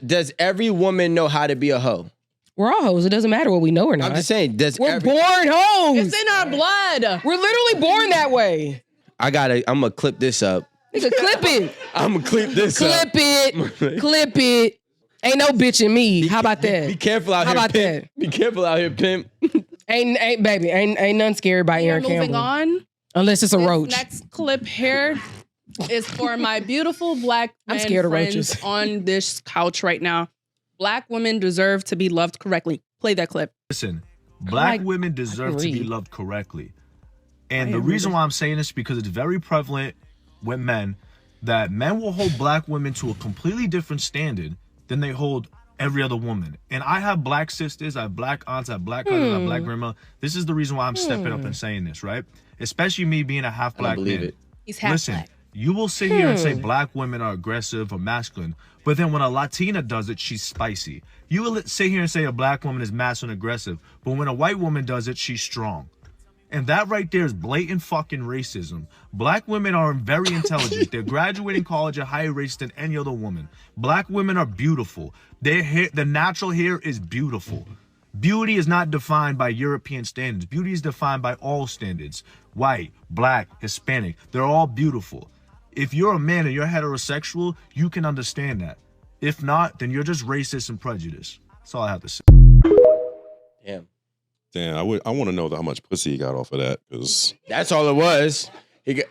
Does every woman know how to be a hoe? We're all hoes. It doesn't matter what we know or not. I'm just saying, we're born hoes. It's in our blood. We're literally born that way. I'm gonna clip this up. Nigga, clip it. I'm gonna clip this up. Clip it. Ain't no bitch in me. How about that? Be careful out here, pimp. Be careful out here, pimp. ain't baby. Ain't nothing scary about Aaron Campbell. Moving on. Unless it's a roach. Next clip here is for my beautiful black men scared of friends roaches. on this couch right now. Black women deserve to be loved correctly. Play that clip. Listen, black women deserve to be loved correctly. And the reason why I'm saying this is because it's very prevalent with men that men will hold black women to a completely different standard than they hold every other woman. And I have black sisters, I have black aunts, I have black cousins, I have black grandma. This is the reason why I'm stepping up and saying this, right? Especially me being a half black man. He's half black. You will sit here and say black women are aggressive or masculine, but then when a Latina does it, she's spicy. You will sit here and say a black woman is masculine and aggressive, but when a white woman does it, she's strong. And that right there is blatant fucking racism. Black women are very intelligent. They're graduating college at higher rates than any other woman. Black women are beautiful. Their hair, the natural hair is beautiful. Beauty is not defined by European standards. Beauty is defined by all standards. White, black, Hispanic, they're all beautiful. If you're a man and you're heterosexual, you can understand that. If not, then you're just racist and prejudiced. That's all I have to say. Damn, I want to know how much pussy he got off of that, because that's all it was. He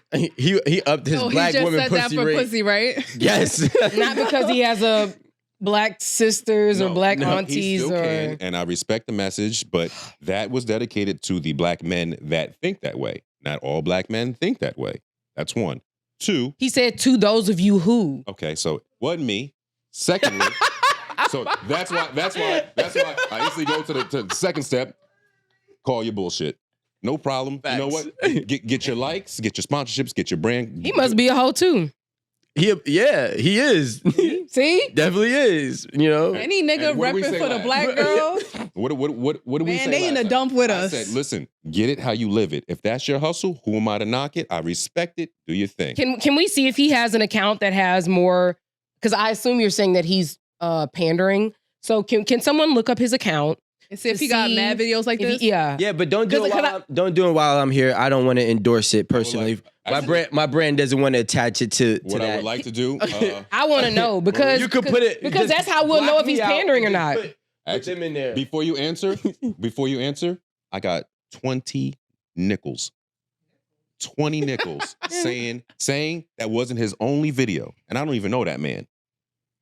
upped his black woman pussy rate. Pussy, right? Yes. Not because he has a black sisters or black aunties he still or. Can, and I respect the message, but that was dedicated to the black men that think that way. Not all black men think that way. That's one. Two. He said to those of you who. Okay, so it wasn't me. Secondly, so that's why I instantly go to the second step. Call your bullshit. No problem. Facts. You know what? Get your likes, get your sponsorships, get your brand. He must be a hoe too. He is. See? Definitely is. You know? Any nigga repping for the black girls. What do we say? Man, they in the dump with us. I said, listen, get it how you live it. If that's your hustle, who am I to knock it? I respect it. Do your thing. Can we see if he has an account that has more? Because I assume you're saying that he's pandering. So can someone look up his account? And see if he got mad videos like this? Yeah, but don't do it while I'm here. I don't want to endorse it personally. My brand doesn't want to attach it to what that. I would like to do. I want to know because you could put it because that's how we'll know if he's pandering or not. Put them in there. Before you answer, I got 20 nickels. 20 nickels saying that wasn't his only video, and I don't even know that man.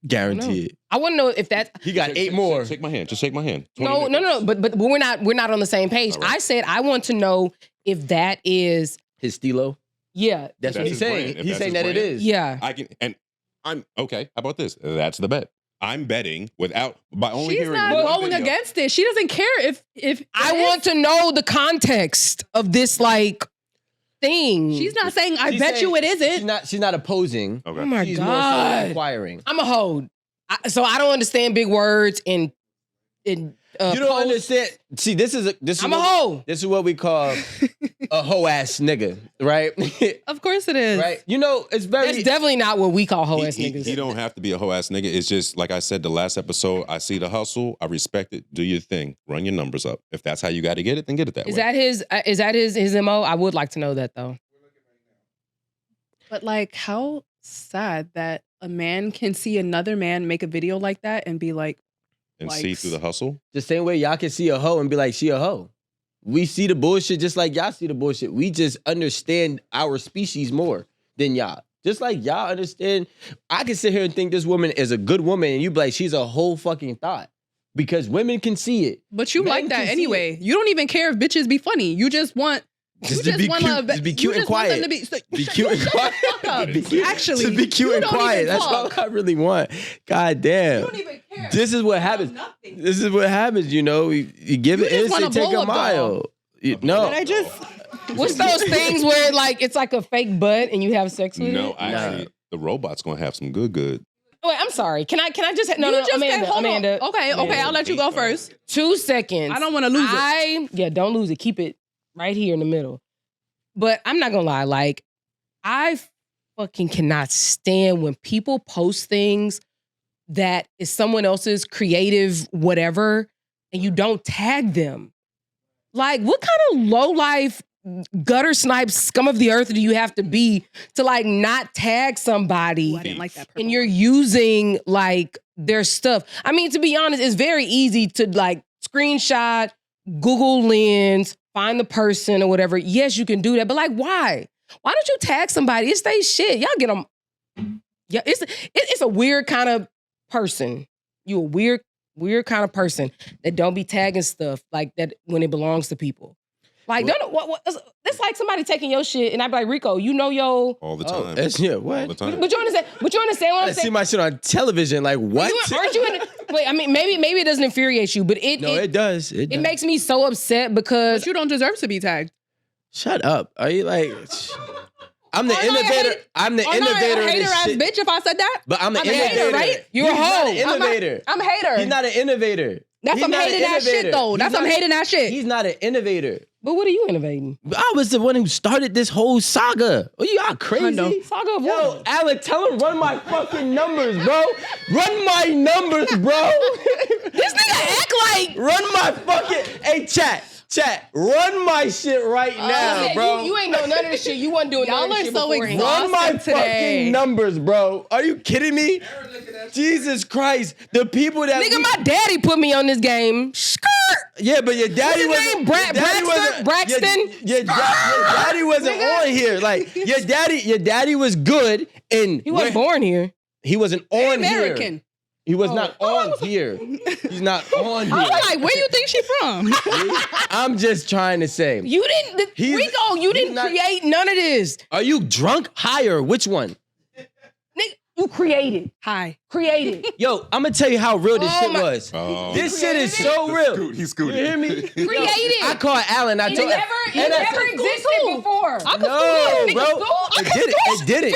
Guaranteed. I want to know if that he got 8 more. Shake my hand. Just shake my hand. No. But we're not on the same page. Right. I said I want to know if that is his stilo. Yeah, that's what he's saying. He's saying that it is. Yeah, I can, and I'm okay. How about this? That's the bet. I'm betting by only hearing. She's not going against it. She doesn't care if I want to know the context of this thing. She's not saying I bet you it isn't. She's not opposing. Okay. Oh my she's God. more so inquiring. I'm a hoe. So I don't understand big words and you don't understand. See, this is I'm a hoe. This is what we call a hoe ass nigga, right? Of course it is. Right. You know, it's very. That's definitely not what we call hoe ass niggas. He don't have to be a hoe ass nigga. It's just like I said the last episode. I see the hustle. I respect it. Do your thing. Run your numbers up. If that's how you got to get it, then get it that way. Is that his MO? I would like to know that though. But how sad that a man can see another man make a video like that and be like. And see through the hustle? The same way y'all can see a hoe and be like, she a hoe. We see the bullshit just like y'all see the bullshit. We just understand our species more than y'all. Just like y'all understand. I can sit here and think this woman is a good woman and you be like, she's a whole fucking thought. Because women can see it. But you like that anyway. You don't even care if bitches be funny. You just want... Just to be cute and quiet. Be cute and quiet. Actually, to be cute and quiet. That's all I really want. God damn. You don't even care. This is what happens. This is what happens, you know. You give it instant, take a mile. No. But I just... What's those things where it's like a fake butt and you have sex with it? No, actually, the robot's going to have some good. Wait, I'm sorry. Can I just Amanda. Okay, I'll let you go first. 2 seconds. I don't want to lose it. Yeah, don't lose it. Keep it right here in the middle. But I'm not gonna lie, I fucking cannot stand when people post things that is someone else's creative whatever, and you don't tag them. Like, what kind of low life gutter snipe scum of the earth do you have to be to like not tag somebody? Ooh, I didn't like that. And you're using like their stuff. I mean, to be honest, it's very easy to like screenshot, Google Lens, find the person or whatever. Yes, you can do that, but like, why? Why don't you tag somebody? It's they shit. Y'all get them. Yeah, it's a weird kind of person. You a weird kind of person that don't be tagging stuff like that when it belongs to people. Like, it's like somebody taking your shit, and I'd be like, Rico, you know yo. All the time. What? All the time. But you understand what I'm saying? I see my shit on television. Like, what? Aren't you in? Wait, I mean, maybe it doesn't infuriate you, but it does. It does. makes me so upset because But you don't deserve to be tagged. Shut up. Are you like? I'm the innovator. I'm the innovator of hater this ass shit. bitch if I said that. But I'm the I'm a innovator, hater, right? You're a He's not hoe. an innovator. I'm a hater. He's not an innovator. That's He's some not an hating that shit innovator. though. That's some hating that shit. He's not an innovator. But what are you innovating? I was the one who started this whole saga. Oh, you are crazy. Hundo. Saga of Yo, what? Alan, tell him run my fucking numbers, bro. Run my numbers, bro. This nigga act like. Run my fucking. Hey, chat. Run my shit right now, Okay, bro. You ain't know none of this shit. You wasn't doing none Y'all of this are shit so beforehand. Run my exhausted today. fucking numbers, bro. Are you kidding me? Jesus Christ. The people that Nigga, my daddy put me on this game. Skirt. Yeah, but your daddy What's his wasn't. name? your daddy wasn't- Braxton? Your daddy wasn't on here. Like your daddy was good, and He wasn't born here. he wasn't on American. here. He was not on here. He's not on I here. was like, where you think she from? I'm just trying to say. You didn't, He's- Rico. You didn't he's not- create none of this. Are you drunk? Higher? Which one? Nigga, you created. Hi. Created. Yo, I'm gonna tell you how real this Oh shit my- was. Oh. This shit is so real. He's You scooting. hear me? Created. I called Alan. I It told never existed before. No, bro. It didn't.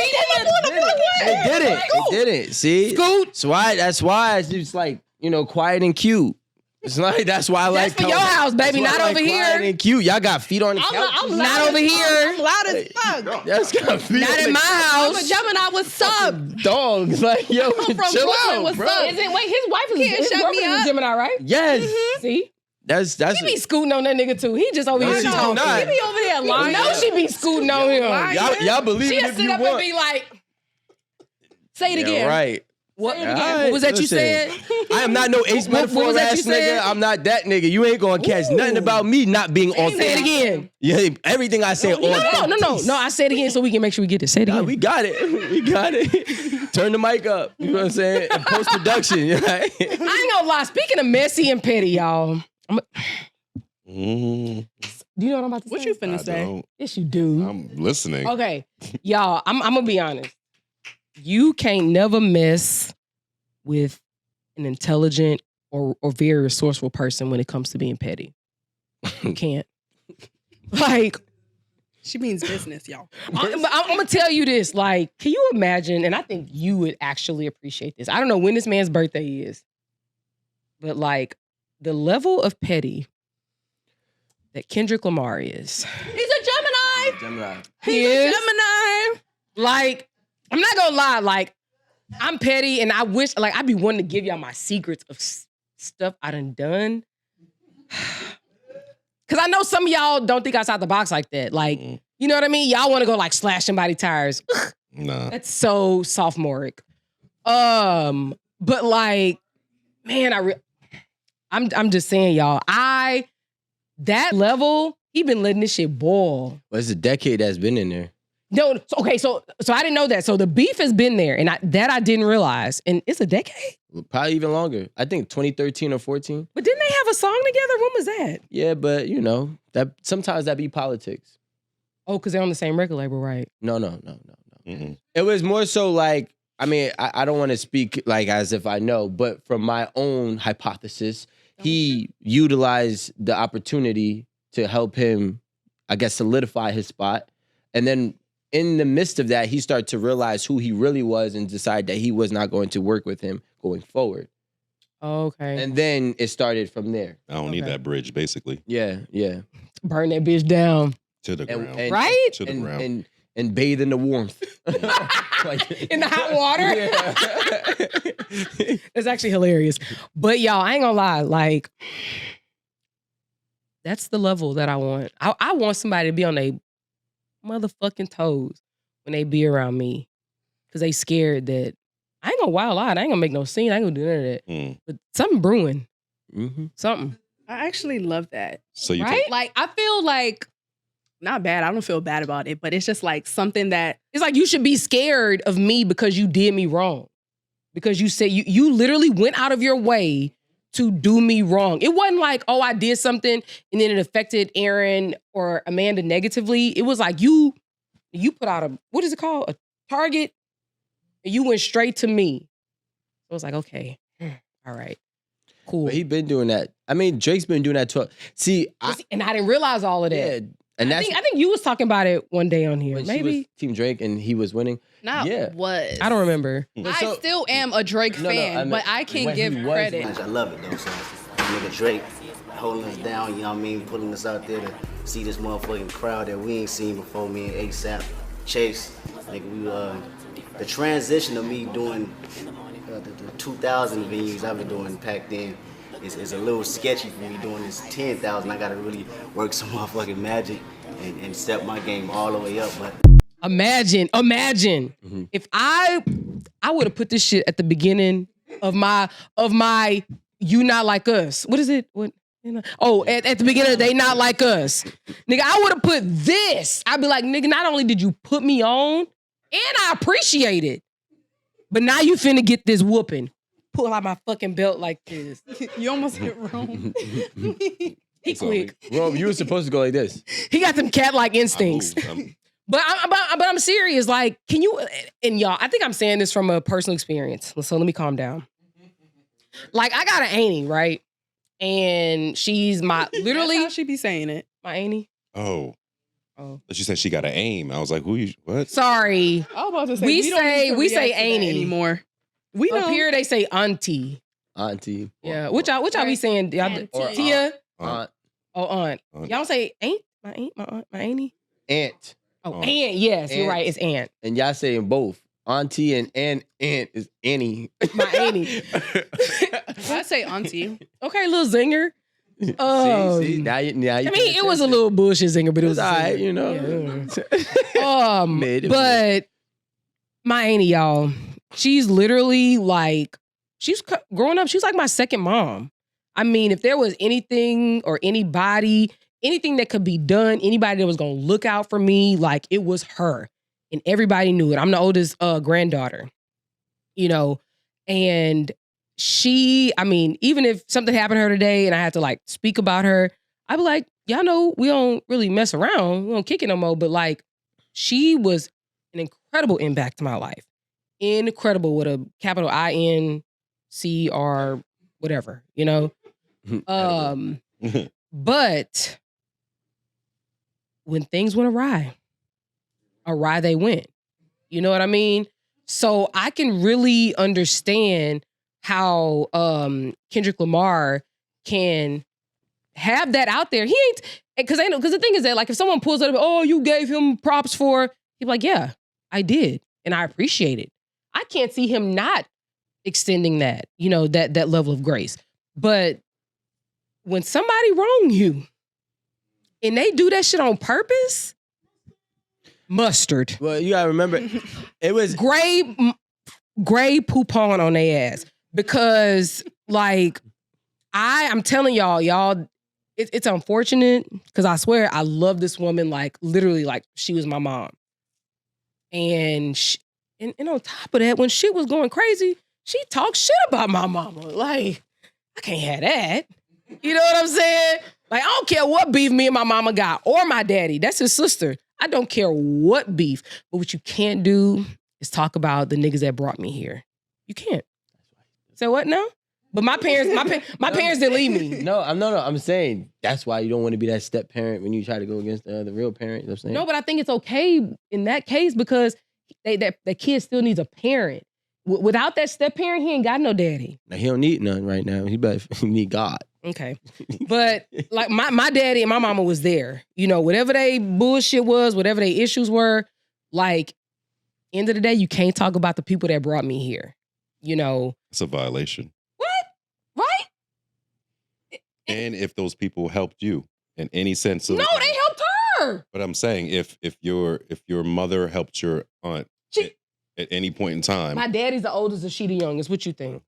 It didn't. See? Scoot. That's why it's just like, quiet and cute. It's like that's why I like for your house, baby, that's why not I like over here. quiet and cute. Y'all got feet on the couch. I'm Not loud over as here. fuck. I'm loud as fuck. That's got feet Not on in the my I'm a house. Gemini. What's up? dogs. Like, yo, I'm from chill Brooklyn. out, What's bro. up? Wait, his wife is Can't his shut girlfriend me is a up. Gemini, right? Yes. See? That's She be scooting on that nigga too. He just over No, here she do talking. not. He be over there lying. No, she be scooting on him. lying. y'all believe it She'll if sit you up want. and be like, say it Yeah, again. right. What, All right, what was that you listen. said? I am not no ace What metaphor was that ass you said? nigga. I'm not that nigga. You ain't gonna catch nothing about me not being on. Say it again. Yeah, everything I say on. No. I say it again so we can make sure we get it. Say it Nah, again. we got it. We got it. Turn the mic up. You know what I'm saying? Post production. I ain't gonna lie. Speaking of messy and petty, y'all. Mm, Do you know what I'm about to say? What you I finna say? don't. Yes, you do. I'm listening. Okay, y'all. I'm gonna be honest. You can't never mess with an intelligent or very resourceful person when it comes to being petty. You can't. Like, She means business, y'all. I'm gonna tell you this. Like, can you imagine? And I think you would actually appreciate this. I don't know when this man's birthday is, but like the level of petty that Kendrick Lamar is. He's a Gemini. Gemini. He He's a is. Gemini. Like, I'm not gonna lie. Like, I'm petty, and I wish, like, I'd be wanting to give y'all my secrets of stuff I done. Cause I know some of y'all don't think outside the box like that. Like, you know what I mean? Y'all want to go like slash somebody tires. Nah. That's so sophomoric. But like, man, I'm just saying, y'all. That level, he been letting this shit boil. Well, it's a decade that's been in there. No, so I didn't know that. So the beef has been there, and I didn't realize. And it's a decade. Probably even longer. I think 2013 or 14. But didn't they have a song together? When was that? Yeah, but that sometimes that be politics. Oh, because they're on the same record label, right? No. Mm-mm. It was more so like, I mean, I don't want to speak like as if I know, but from my own hypothesis, he utilized the opportunity to help him, I guess, solidify his spot. And then in the midst of that, he started to realize who he really was and decide that he was not going to work with him going forward. Okay. And then it started from there. I don't need Okay. that bridge, basically. Yeah. Burn that bitch down. To the ground. And- Right? To the ground. and bathe in the warmth. Like, in the hot water. Yeah. It's actually hilarious. But y'all, I ain't gonna lie, like, that's the level that I want. I want somebody to be on their motherfucking toes when they be around me. Cause they scared that I ain't gonna wild out. I ain't gonna make no scene. I ain't gonna do none of that. But something brewing. Something. I actually love that. So you Right? Like, I feel like, not bad. I don't feel bad about it, but it's just like something that, It's like you should be scared of me because you did me wrong. Because you said you literally went out of your way to do me wrong. It wasn't like, oh, I did something and then it affected Aaron or Amanda negatively. It was like you put out what is it called? A target, and you went straight to me. So it was like, okay, all right, cool. But he been doing that. I mean, Drake's been doing that too. See, and I didn't realize all of that. yeah, and I think you was talking about it one day on here. when she Maybe was Team Drake and he was winning. not Yeah. was. I don't remember. But I so- still am a Drake No, fan, I mean, but I can when give he was credit. winning. I love it though. So nigga Drake holding us down, you know what I mean, putting us out there to see this motherfucking crowd that we ain't seen before. Me and ASAP, Chase, nigga, we the transition of me doing the 2,000 venues I've been doing packed in is a little sketchy for me doing this 10,000. I gotta really work some motherfucking magic and step my game all the way up. But Imagine if I would have put this shit at the beginning of my You Not Like Us. What is it? What? Oh, at the beginning, They Not Like Us. Nigga, I would have put this. I'd be like, nigga, not only did you put me on, and I appreciate it, but now you finna get this whooping. Pull out my fucking belt like this. You almost hit Rome. He quick. Bro, you were supposed to go like this. He got them cat-like instincts. But I'm serious. Like, can you, and y'all, I think I'm saying this from a personal experience. So let me calm down. Like, I got an auntie, right? And she's my, literally. That's how she be saying it. My auntie. Oh. She said she got an aim. I was like, what? Sorry. I was about to say, We don't need to say react to that auntie. anymore. We Up know. here, they say auntie. Auntie. Yeah. Which y'all be saying? Y'all, Auntie. Tia? Aunt. Oh, aunt. Aunt. Y'all say aunt? My aunt, my auntie? Aunt. Oh, Aunt. aunt. Yes, you're Aunt. right. It's aunt. And y'all saying both. Auntie and aunt is Annie. My auntie. I say auntie. Okay, little zinger. See, now you I mean, it was a little bullshit zinger, but it was all right, zinger. you know. Yeah. Mid. But my auntie, y'all, she's literally like, growing up, she was like my second mom. I mean, if there was anything or anybody, anything that could be done, anybody that was gonna look out for me, like it was her. And everybody knew it. I'm the oldest granddaughter, you know, and she, I mean, even if something happened to her today and I had to like speak about her, I'd be like, y'all know we don't really mess around. We don't kick it no more. But like, she was an incredible impact to my life. Incredible with a capital INCR, whatever, you know? But when things went awry they went. You know what I mean? So I can really understand how Kendrick Lamar can have that out there. He ain't, because the thing is that like if someone pulls up, oh, you gave him props for, he'd be like, yeah, I did, and I appreciate it. I can't see him not extending that, you know, that level of grace. But when somebody wrong you and they do that shit on purpose, mustard. Well, you gotta remember, it was Gray poupon on their ass. Because, like, I'm telling y'all, it's unfortunate because I swear I love this woman, like, literally, like, she was my mom. And on top of that, when shit was going crazy, she talked shit about my mama. Like, I can't have that. You know what I'm saying? Like, I don't care what beef me and my mama got or my daddy. That's his sister. I don't care what beef. But what you can't do is talk about the niggas that brought me here. You can't. So what now? But my parents, my parents didn't leave me. No, I'm saying that's why you don't want to be that step parent when you try to go against the real parent. You know what I'm saying? No, but I think it's okay in that case because that kid still needs a parent. Without that step parent, he ain't got no daddy. Now, he don't need none right now. He need God. Okay. But like my daddy and my mama was there. You know, whatever they bullshit was, whatever they issues were, Like, end of the day, you can't talk about the people that brought me here. You know. It's a violation. What? Right? And if those people helped you in any sense of No, they helped her. But I'm saying if your mother helped your aunt at any point in time, My daddy's the oldest and she the youngest. What you think?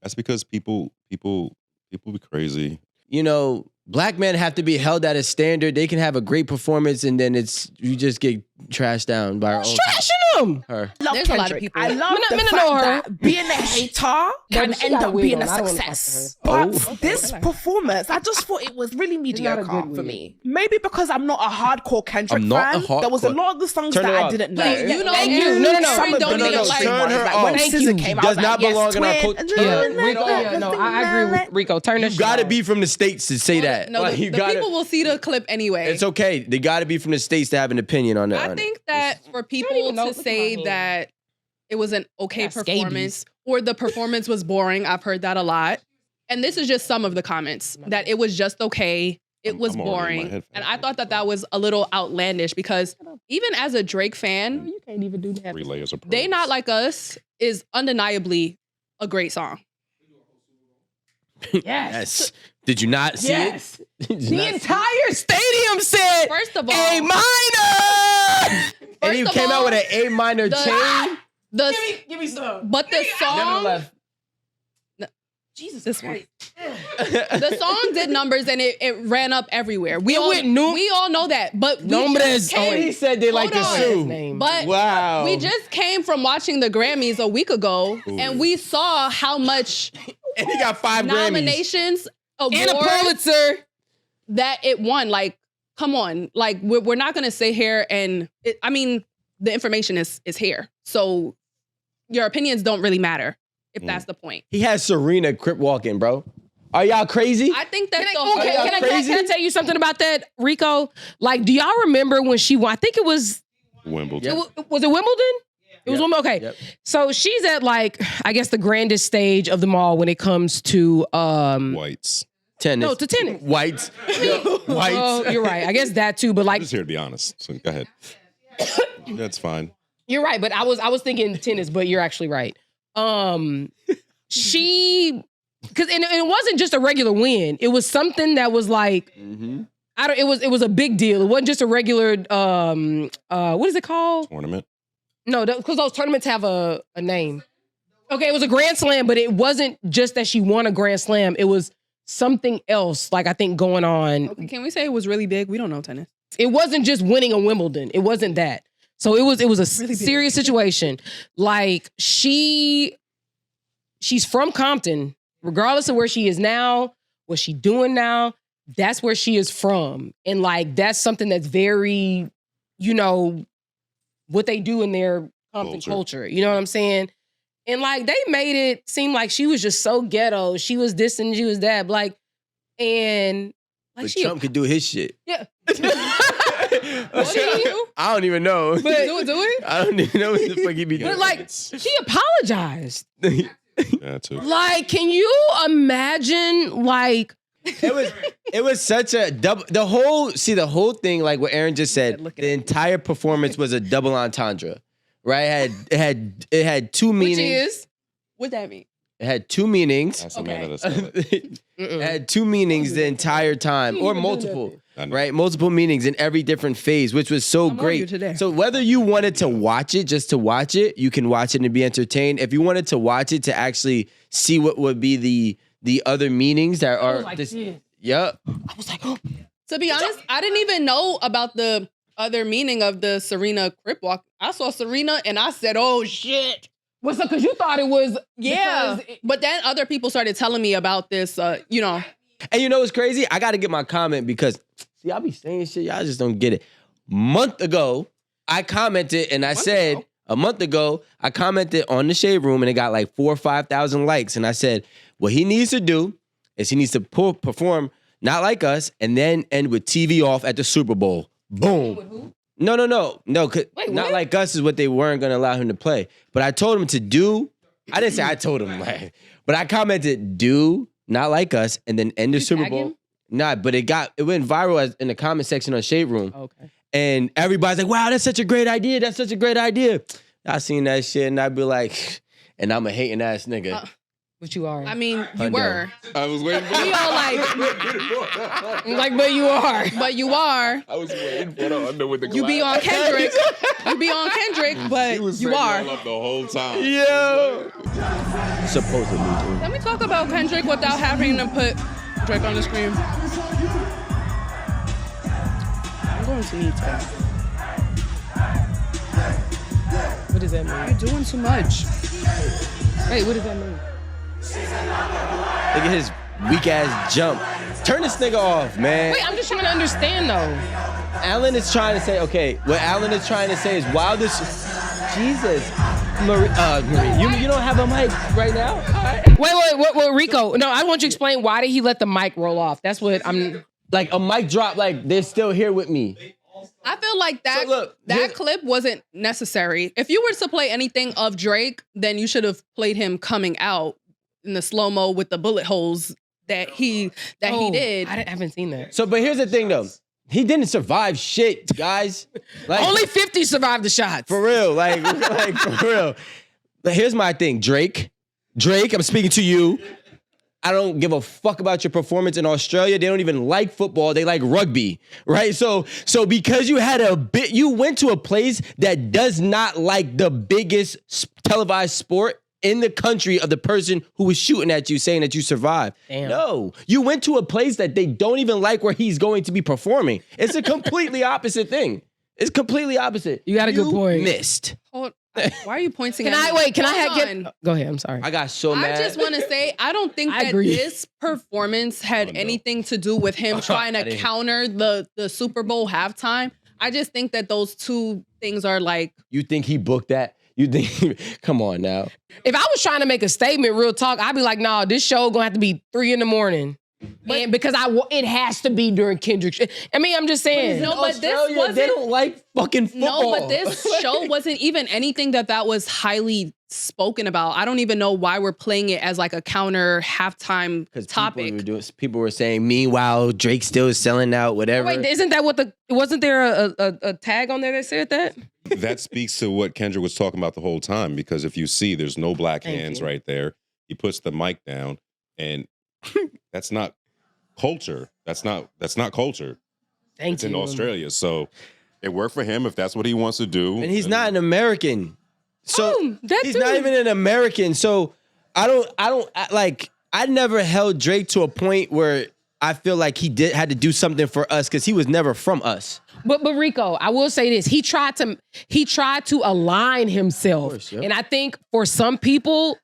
that's because people be crazy. You know, black men have to be held at a standard. They can have a great performance, and then you just get trashed down by our own Trashing them. her. love There's a lot of Kendrick. people. I love Me the not fact know her. that being a hater can she end got a up wig being on. a I don't wanna talk to success. her. But Oh. this performance, I just thought it was really not a mediocre good for wig. me. Maybe because I'm not a hardcore Kendrick I'm not fan. a There was a hardcore- lot of the songs Turn that her I up. didn't know. You know, Thank you. Aaron No. Some of don't the even really like- extreme Turn ones, her like off. when Thank SZA you. came, I Does was like, not yes, belong in our twin. culture. Yeah, Rico, I agree with Rico. Turn this You got to shit be off. from the States to say that. No, Like, the, you the gotta, people will see the clip anyway. it's okay. They got to be from the States to have an opinion on it. I think that for people even know- to look at say my hand. that it was an okay got performance or the performance was boring, I've heard that a lot. And this is just some of the comments that it was just okay. It was I'm already in my boring. headphones. And I thought that was a little outlandish because even as a Drake fan, You can't even do that. 3 layers of They pearls. Not Like Us is undeniably a great song. Yes. Did you not see Yes. it? Did you The not see it? entire stadium said First of all, A minor. And he First of came out all, with an A minor the- chain. the Give me some. but the Never song left. Jesus this one. The song did numbers and it ran up everywhere. We It all went num- we all know that. But we Numbers. just Oh, And came, he said they like to Hold on. sue. Name. but Wow. we just came from watching the Grammys a week ago Ooh. and we saw how much And he got 5 Grammys. nominations, And a awards Pulitzer. that it won. Like, come on. Like, we're not gonna sit here and I mean, the information is here. So your opinions don't really matter if that's the point. He has Serena crip walking, bro. Are y'all crazy? I think that's the Are whole y'all crazy? Can I tell you something about that, Rico? Like, do y'all remember when she won? I think it was Wimbledon. was it Wimbledon? It was Yep. Wimbledon. Okay. Yep. So she's at like, I guess the grandest stage of them all when it comes to Whites. Tennis. no, to tennis. Whites. Whites. Oh, you're right. I guess that too, but I'm like just here to be honest. So go ahead. That's fine. you're right, but I was thinking tennis, but you're actually right. She because it wasn't just a regular win. It was something that was like Mm-hmm. it was a big deal. It wasn't just a regular what is it called? Tournament. No, because those tournaments have a name. Okay, it was a Grand Slam, but it wasn't just that she won a Grand Slam. It was something else, like I think going on. Okay, can we say it was really big? We don't know tennis. It wasn't just winning a Wimbledon. It wasn't that. So it was a Really big. serious situation. Like she's from Compton, regardless of where she is now, what she doing now, that's where she is from. And like that's something that's very, you know, what they do in their Compton culture. You know what I'm saying? And like they made it seem like she was just so ghetto. She was this and she was that. Like, and like But she Trump could do his shit. yeah. What do you do? I don't even know. Do it? I don't even know what the fuck he be But doing. like, she apologized. Yeah, too. Like, can you imagine? Like, it was such a double. The whole thing, like what Aaron just said, Look at the it. entire performance was a double entendre, right? It had two Which meanings. is what that mean? It had two meanings. That's the man Okay. that said it. It had two meanings the entire time, or multiple, I know. right? Multiple meanings in every different phase, which was so I'm on you great. today. So whether you wanted to watch it just to watch it, you can watch it and be entertained. If you wanted to watch it to actually see what would be the other meanings that are Yep. I was like, oh, To be honest, I didn't even know about the other meaning of the Serena crip walk. I saw Serena and I said, "Oh shit." what's up? Because you thought it was, Yeah. because it- But then other people started telling me about this, you know. And you know what's crazy? I got to get my comment because, see, I be saying shit. Y'all just don't get it. Month ago, I commented and I said, a month ago, I commented on the Shade Room and it got like 4,000 or 5,000 likes. And I said, what he needs to do is he needs to perform Not Like Us and then end with TV off at the Super Bowl. Boom. No. 'Cause Wait, Not what? Like Us is what they weren't going to allow him to play. But I told him to do, I didn't say I told him, like, but I commented, do Not Like Us and then end the You Super tag Bowl. him? Nah, but it went viral in the comment section on Shade Room. Okay. And everybody's like, wow, that's such a great idea. That's such a great idea. I seen that shit and I'd be like, and I'm a hating ass nigga. But you are. I mean, you Hundo. were. I was waiting for We all Like, but you are. but you are. I was waiting for the under with the You be on Kendrick. You be on Kendrick, but He was you setting are. y'all up the whole time. Yo. Supposedly. Let me talk about Kendrick without having to put Drake on the screen. I'm going to need to. What does that mean? You're doing too much. Hey, what does that mean? Look at his weak ass jump. Turn this nigga off, man. Wait, I'm just trying to understand though. Alan is trying to say, okay, what Alan is trying to say is while this, Jesus. Marie, you don't have a mic right now? All right. Wait, Rico. No, I want you to explain why did he let the mic roll off? That's what I'm. Like a mic drop, like they're still here with me. I feel like that So look, that clip wasn't necessary. If you were to play anything of Drake, then you should have played him coming out in the slow-mo with the bullet holes that he did. I haven't seen that. So, but here's the thing though. He didn't survive shit, guys. Like, Only 50 survived the shots. for real, like for real. But here's my thing, Drake, I'm speaking to you. I don't give a fuck about your performance in Australia. They don't even like football. They like rugby, right? So because you had you went to a place that does not like the biggest televised sport in the country of the person who was shooting at you saying that you survived. Damn. No, you went to a place that they don't even like where he's going to be performing. It's a completely opposite thing. It's completely opposite. You got a good point. Missed. Hold, why are you pointing Can at I me? wait? Can I Hold get? on. Go ahead. I'm sorry. I got so mad. I just want to say, I don't think I that agree. this performance had anything to do with him trying I to didn't. counter the Super Bowl halftime. I just think that those two things are like, You think he booked that? You think? Come on now. If I was trying to make a statement, real talk, I'd be like, nah, this show gonna have to be 3 a.m. And because it has to be during Kendrick's. I mean, I'm just saying. No, but this Australia, wasn't- they don't like fucking football. no, but this show wasn't even anything that was highly spoken about. I don't even know why we're playing it as like a counter halftime because topic. people were saying, meanwhile, Drake still is selling out, whatever. Wait, isn't that what wasn't there a tag on there that said that? That speaks to what Kendrick was talking about the whole time, because if you see, there's no black Thank hands you. right there. He puts the mic down, and that's not culture. That's not culture. Thank It's you. in Australia, so it worked for him if that's what he wants to do. And he's not an American. So that he's too. not even an American. So I never held Drake to a point where I feel like he had to do something for us because he was never from us. But Rico, I will say this: he tried to align himself, course, yep. and I think for some people,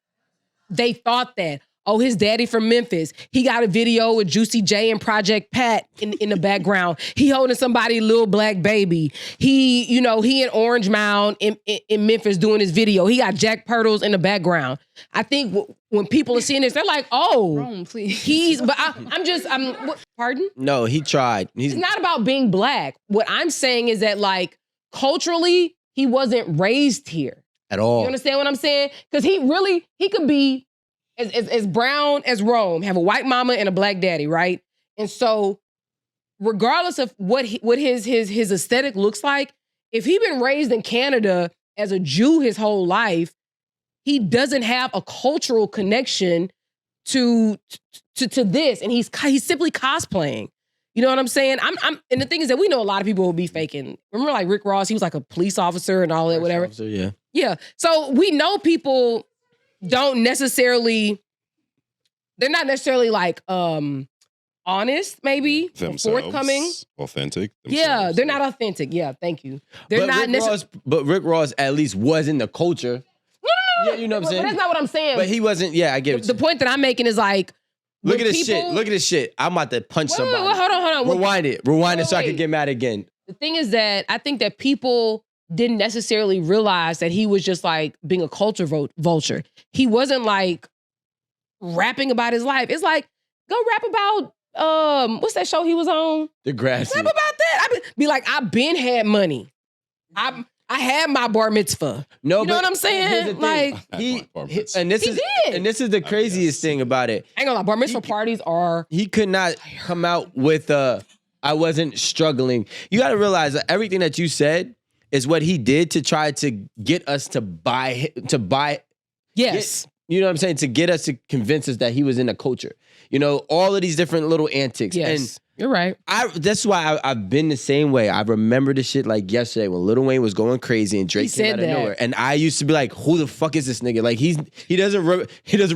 they thought that. Oh, his daddy from Memphis. He got a video with Juicy J and Project Pat in the background. He holding somebody's little black baby. He in Orange Mound in Memphis doing his video. He got Jack Pirtles in the background. I think when people are seeing this, they're like, oh, Rome, please. pardon? No, he tried. It's not about being black. What I'm saying is that like culturally, he wasn't raised here. At all. You understand what I'm saying? Because he could be as brown as Rome, have a white mama and a black daddy, right? And so, regardless of what his aesthetic looks like, if he been raised in Canada as a Jew his whole life, he doesn't have a cultural connection to this, and he's simply cosplaying. You know what I'm saying? And the thing is that we know a lot of people will be faking. Remember, like Rick Ross, he was like a police officer and all that, whatever. So, yeah. Yeah. So we know people they're not necessarily like honest, maybe, or forthcoming. Authentic. Yeah, they're not authentic. Yeah, thank you. They're not necessarily. But Rick Ross at least was in the culture. No. Yeah, you know what I'm saying? But that's not what I'm saying. But he wasn't. Yeah, I get it. The point that I'm making is like, Look at when this shit. people- Look at this shit. I'm about to punch Wait, somebody. hold on. Rewind it so I wait. can get mad again. The thing is that I think that people didn't necessarily realize that he was just like being a culture vulture. He wasn't like rapping about his life. It's like, go rap about what's that show he was on? The grass. Rap about that. Be like, I've been had money. I had my bar mitzvah. No, You know but what I'm saying? here's the thing. Like, and this He is did. and this is the craziest thing about it. I ain't gonna lie, bar mitzvah parties are He could not come out with I wasn't struggling. You got to realize that everything that you said is what he did to try to get us to buy. Yes. You know what I'm saying? To get us to convince us that he was in the culture. You know, all of these different little antics. Yes. And you're right. That's why I've been the same way. I remember this shit like yesterday when Lil Wayne was going crazy and Drake came out of nowhere. And I used to be like, who the fuck is this nigga? Like he doesn't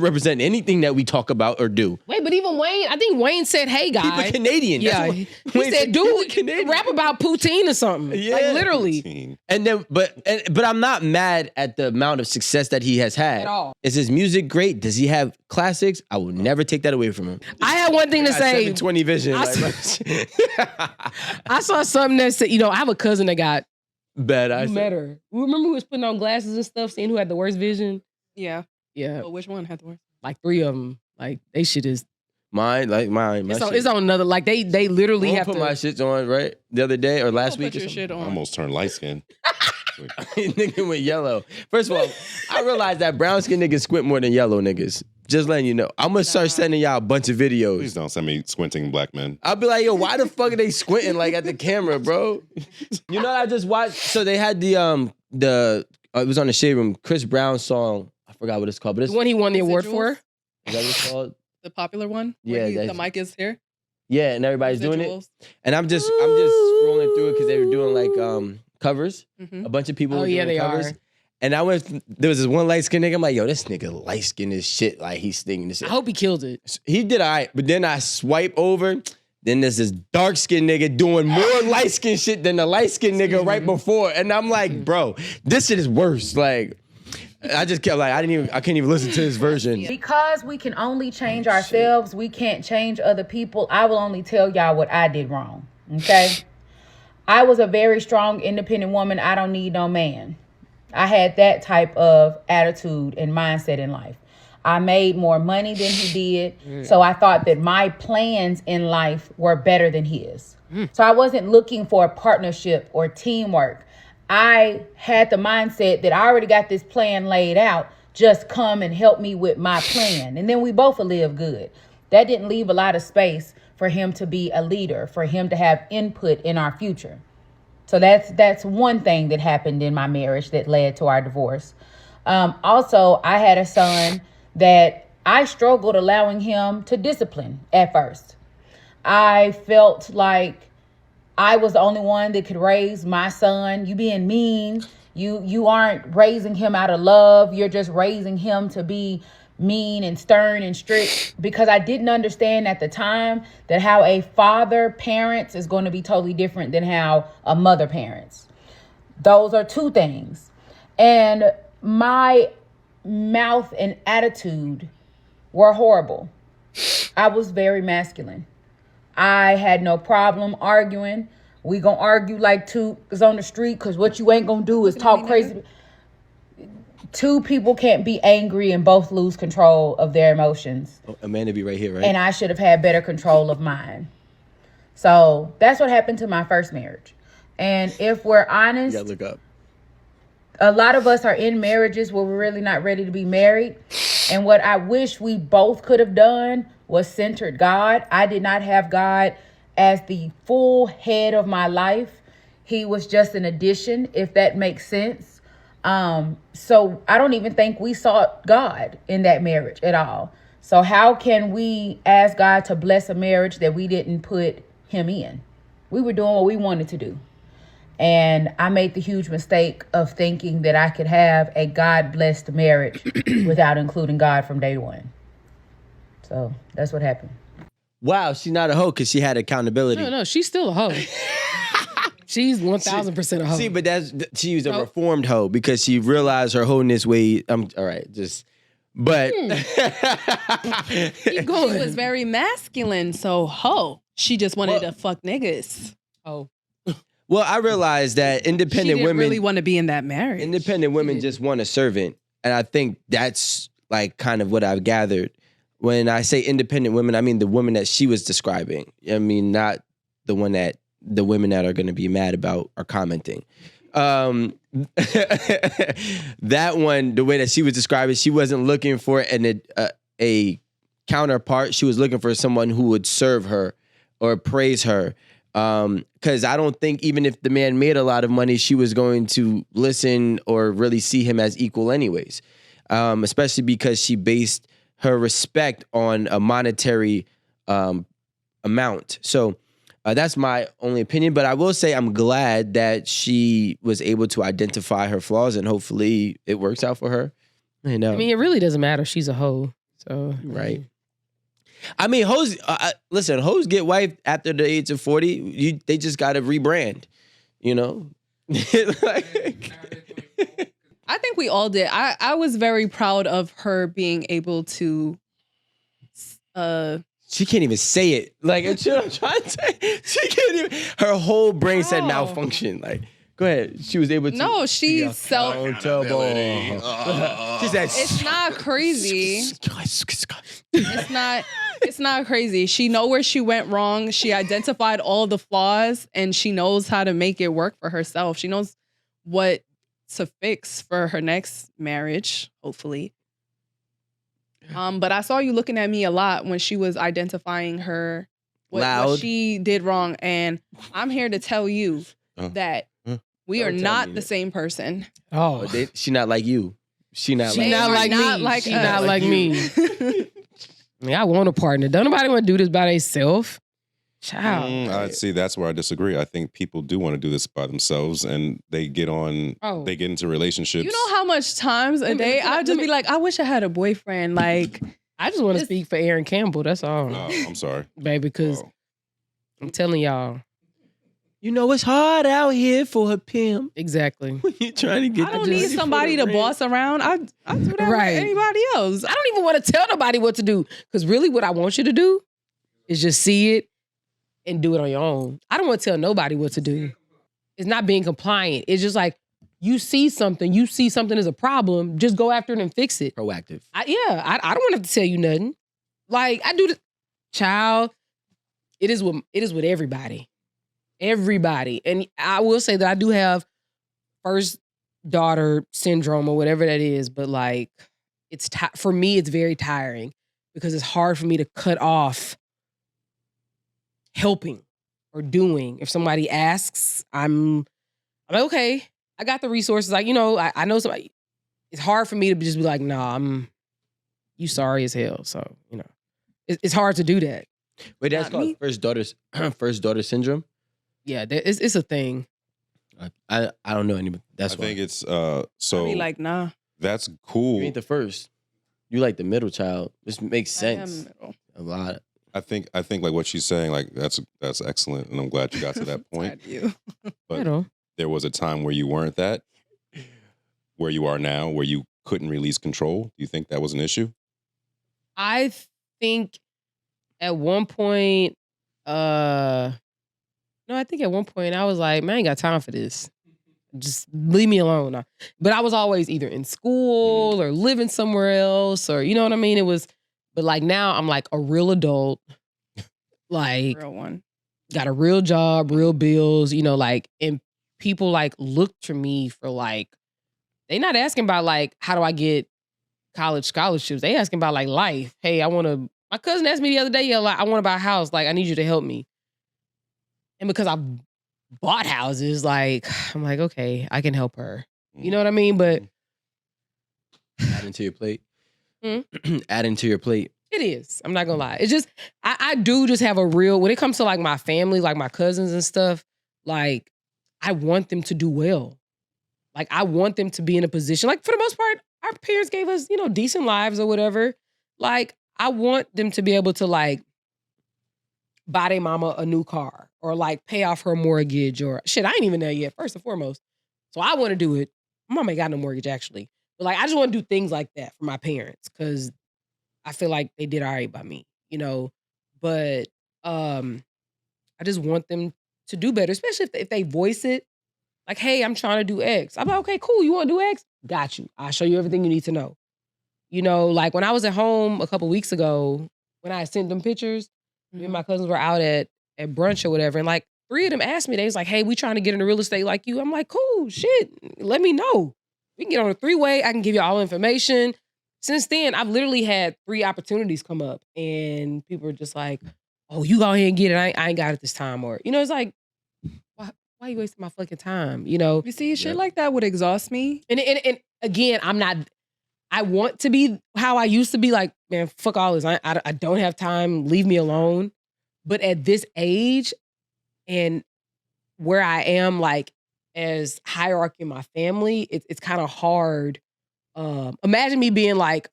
represent anything that we talk about or do. Wait, but even Wayne, I think Wayne said, hey, guy. He's a Canadian. Yeah. He said, dude, rap about poutine or something. Yeah. Like literally. Poutine. And then, but I'm not mad at the amount of success that he has had. At all. Is his music great? Does he have classics? I will never take that away from him. I had one thing to say. 720 vision. I saw something that said, I have a cousin that got bad eyes. You met her. Remember who was putting on glasses and stuff, seeing who had the worst vision? Yeah. Yeah. But which one had the worst? Like 3 of them. Like they shit is. Mine. It's on another. Like they literally have put to my shits on right the other day or last week. Put your shit I on. almost turned light skin. Nigga went yellow. First of all, I realized that brown skin niggas squint more than yellow niggas. Just letting you know. I'm gonna start sending y'all a bunch of videos. Please don't send me squinting black men. I'll be like, yo, why the fuck are they squinting like at the camera, bro? You know what I just watched? So they had the it was on the Shade Room, Chris Brown song. I forgot what it's called, but it's the one he won the award for. Is that what it's called? The popular one? Yeah, Where the mic is here? Yeah, and everybody's doing it. Residuals. And I'm just scrolling through it because they were doing like covers. Mhm. A bunch of people were yeah, doing they covers. are. And there was this one light skinned nigga. I'm like, yo, this nigga light skinned as shit. Like he's stinging this shit. I hope he kills it. He did all right, but then I swipe over. Then there's this dark skinned nigga doing more light skinned shit than the light skinned nigga right before. And I'm like, bro, this shit is worse. Like, I just kept like, I can't even listen to this version. Because we can only change ourselves, we can't change other people. I will only tell y'all what I did wrong. Okay? I was a very strong, independent woman. I don't need no man. I had that type of attitude and mindset in life. I made more money than he did. So I thought that my plans in life were better than his. So I wasn't looking for a partnership or teamwork. I had the mindset that I already got this plan laid out. Just come and help me with my plan. And then we both will live good. That didn't leave a lot of space for him to be a leader, for him to have input in our future. So that's one thing that happened in my marriage that led to our divorce. Also, I had a son that I struggled allowing him to discipline at first. I felt like I was the only one that could raise my son. You being mean. You aren't raising him out of love. You're just raising him to be mean and stern and strict, because I didn't understand at the time that how a father parents is going to be totally different than how a mother parents. Those are two things. And my mouth and attitude were horrible. I was very masculine. I had no problem arguing. We gonna argue like two is on the street, because what you ain't gonna do is talk crazy. Two people can't be angry and both lose control of their emotions. Amanda be right here, right? And I should have had better control of mine. So that's what happened to my first marriage. And if we're honest, you gotta look up. a lot of us are in marriages where we're really not ready to be married. And what I wish we both could have done was centered God. I did not have God as the full head of my life. He was just an addition, if that makes sense. So I don't even think we sought God in that marriage at all. So how can we ask God to bless a marriage that we didn't put him in? We were doing what we wanted to do. And I made the huge mistake of thinking that I could have a God-blessed marriage without including God from day one. So that's what happened. Wow, she's not a hoe because she had accountability. No, she's still a hoe. She's 1,000% a hoe. See, but she was a reformed hoe because she realized her wholeness way. All right, but Keep going. She was very masculine, so she just wanted to fuck niggas. Oh. Well, I realized that She independent didn't women really want to be in that marriage. Independent women just want a servant. And I think that's like kind of what I've gathered. When I say independent women, I mean the woman that she was describing. I mean, not the women that are going to be mad about or commenting. That one, the way that she was describing, she wasn't looking for a counterpart. She was looking for someone who would serve her or praise her Because I don't think even if the man made a lot of money, she was going to listen or really see him as equal anyways. Especially because she based her respect on a monetary amount. So that's my only opinion. But I will say I'm glad that she was able to identify her flaws and hopefully it works out for her. You know, I mean, it really doesn't matter. She's a hoe. So right. I mean, hoes. Listen, hoes get wiped after the age of 40. They just got to rebrand. You know, like, I think we all did. I was very proud of her being able to. She can't even say it. Like, I'm trying to say, she can't even. Her whole brain said malfunction. Like, go ahead. She was able to. No, she's accountable. She said, it's not crazy. It's not crazy. She know where she went wrong. She identified all the flaws and she knows how to make it work for herself. She knows what to fix for her next marriage, hopefully. But I saw you looking at me a lot when she was identifying what she did wrong. And I'm here to tell you that we are not the same person. Oh, she not like you. She not like me. She not like me. I mean, I want a partner. Don't nobody want to do this by themselves. Child. I see. That's where I disagree. I think people do want to do this by themselves, and they get on. They get into relationships. You know how much times a day I'll just be like, I wish I had a boyfriend. Like, I just want to speak for Aaron Campbell. That's all. I'm sorry, baby, because I'm telling y'all. You know, it's hard out here for a pimp. Exactly. When you're trying to get I don't need somebody to boss around. I do that with anybody else. I don't even want to tell nobody what to do. Because really what I want you to do is just see it and do it on your own. I don't want to tell nobody what to do. It's not being compliant. It's just like, you see something as a problem, just go after it and fix it. Proactive. I don't want to have to tell you nothing. Like, I do this. Child, it is with everybody. Everybody. And I will say that I do have first daughter syndrome or whatever that is, but like, for me, it's very tiring because it's hard for me to cut off helping or doing. If somebody asks, I'm like, okay, I got the resources. Like, you know, I know somebody. It's hard for me to just be like, nah, you sorry as hell. So, you know, it's hard to do that. Wait, that's called first daughter syndrome? Yeah, it's a thing. I don't know anybody. I think it's so. I be like, nah. That's cool. You ain't the first. You like the middle child. This makes sense. I am middle. A lot. I think like what she's saying, like that's excellent, and I'm glad you got to that point. But there was a time where you weren't that, where you are now, where you couldn't release control. Do you think that was an issue? I think at one point, I think at one point I was like, man, I ain't got time for this. Just leave me alone. But I was always either in school or living somewhere else, or you know what I mean? But like now I'm like a real adult, like real one. Got a real job, real bills, you know, like, and people like look to me for like, they not asking about like, how do I get college scholarships? They asking about like life. Hey, my cousin asked me the other day, like, I want to buy a house. Like, I need you to help me. And because I've bought houses, like, I'm like, okay, I can help her. You know what I mean? But adding to your plate. Adding to your plate. It is. I'm not gonna lie. It's just, I do just have a real, when it comes to like my family, like my cousins and stuff, like, I want them to do well. Like, I want them to be in a position, like, for the most part, our parents gave us, you know, decent lives or whatever. Like, I want them to be able to, like, buy their mama a new car or, like, pay off her mortgage or, shit, I ain't even there yet, first and foremost. So I want to do it. My mama ain't got no mortgage, actually. But, like, I just want to do things like that for my parents because I feel like they did all right by me, you know? But I just want them to do better, especially if they voice it. Like, hey, I'm trying to do X. I'm like, okay, cool. You want to do X? Got you. I'll show you everything you need to know. You know, like when I was at home a couple weeks ago, when I sent them pictures, me and my cousins were out at brunch or whatever. And like 3 of them asked me, they was like, hey, we trying to get into real estate like you. I'm like, cool, shit. Let me know. We can get on a 3-way. I can give you all information. Since then, I've literally had 3 opportunities come up and people are just like, oh, you go ahead and get it. I ain't got it this time. Or, it's like, why you wasting my fucking time? You see, shit like that would exhaust me. And again, I want to be how I used to be. Like, man, fuck all this. I don't have time. Leave me alone. But at this age and where I am, like, as hierarchy in my family, it's kind of hard. Imagine me being like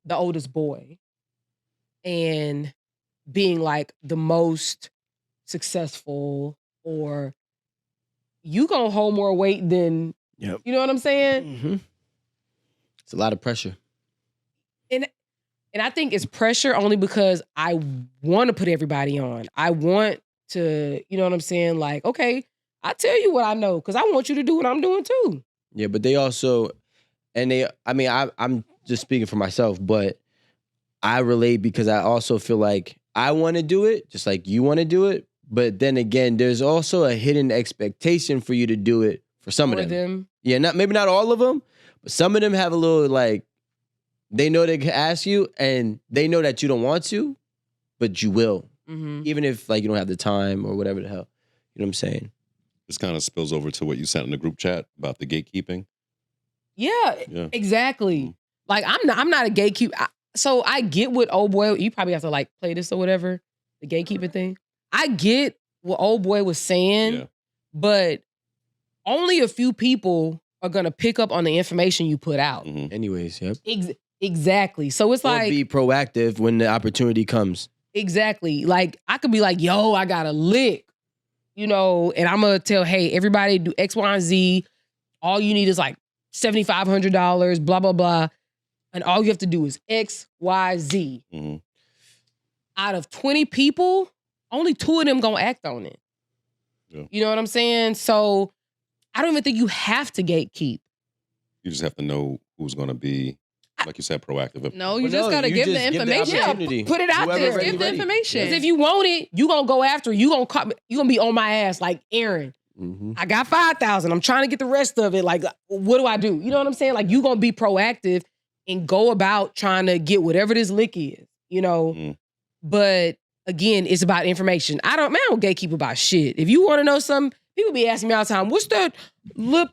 the oldest boy and being like the most successful, or you gonna hold more weight than, Yep. you know what I'm saying? Mm-hmm. It's a lot of pressure. And I think it's pressure only because I want to put everybody on. I want to, you know what I'm saying? Like, okay, I tell you what I know because I want you to do what I'm doing too. Yeah, but they also, I'm just speaking for myself, but I relate because I also feel like I want to do it just like you want to do it. But then again, there's also a hidden expectation for you to do it for some of them. Yeah, maybe not all of them, but some of them have a little like, they know they can ask you and they know that you don't want to, but you will. Mm-hmm. Even if like you don't have the time or whatever the hell. You know what I'm saying? This kind of spills over to what you sent in the group chat about the gatekeeping. Yeah. Exactly. Like I'm not a gatekeeper. So I get what old boy, you probably have to like play this or whatever, the gatekeeping thing. I get what old boy was saying, but only a few people are gonna pick up on the information you put out. Mm-hmm. Anyways, yep. Exactly. So it's like, be proactive when the opportunity comes. Exactly. Like I could be like, yo, I got a lick, and I'm gonna tell, hey, everybody do X, Y, and Z. All you need is like $7,500, blah, blah, blah. And all you have to do is X, Y, Z. Mm-hmm. Out of 20 people, only 2 of them gonna act on it. Yeah. You know what I'm saying? So I don't even think you have to gatekeep. You just have to know who's going to be, like you said, proactive. No, you just got to give the information. Put it out there. Give the information. Because if you want it, you gonna go after it. You gonna be on my ass like Aaron. Mm-hmm. I got 5,000. I'm trying to get the rest of it. Like, what do I do? You know what I'm saying? Like, you gonna be proactive and go about trying to get whatever this lick is. But again, it's about information. I don't gatekeep about shit. If you want to know something, people be asking me all the time, what's that lip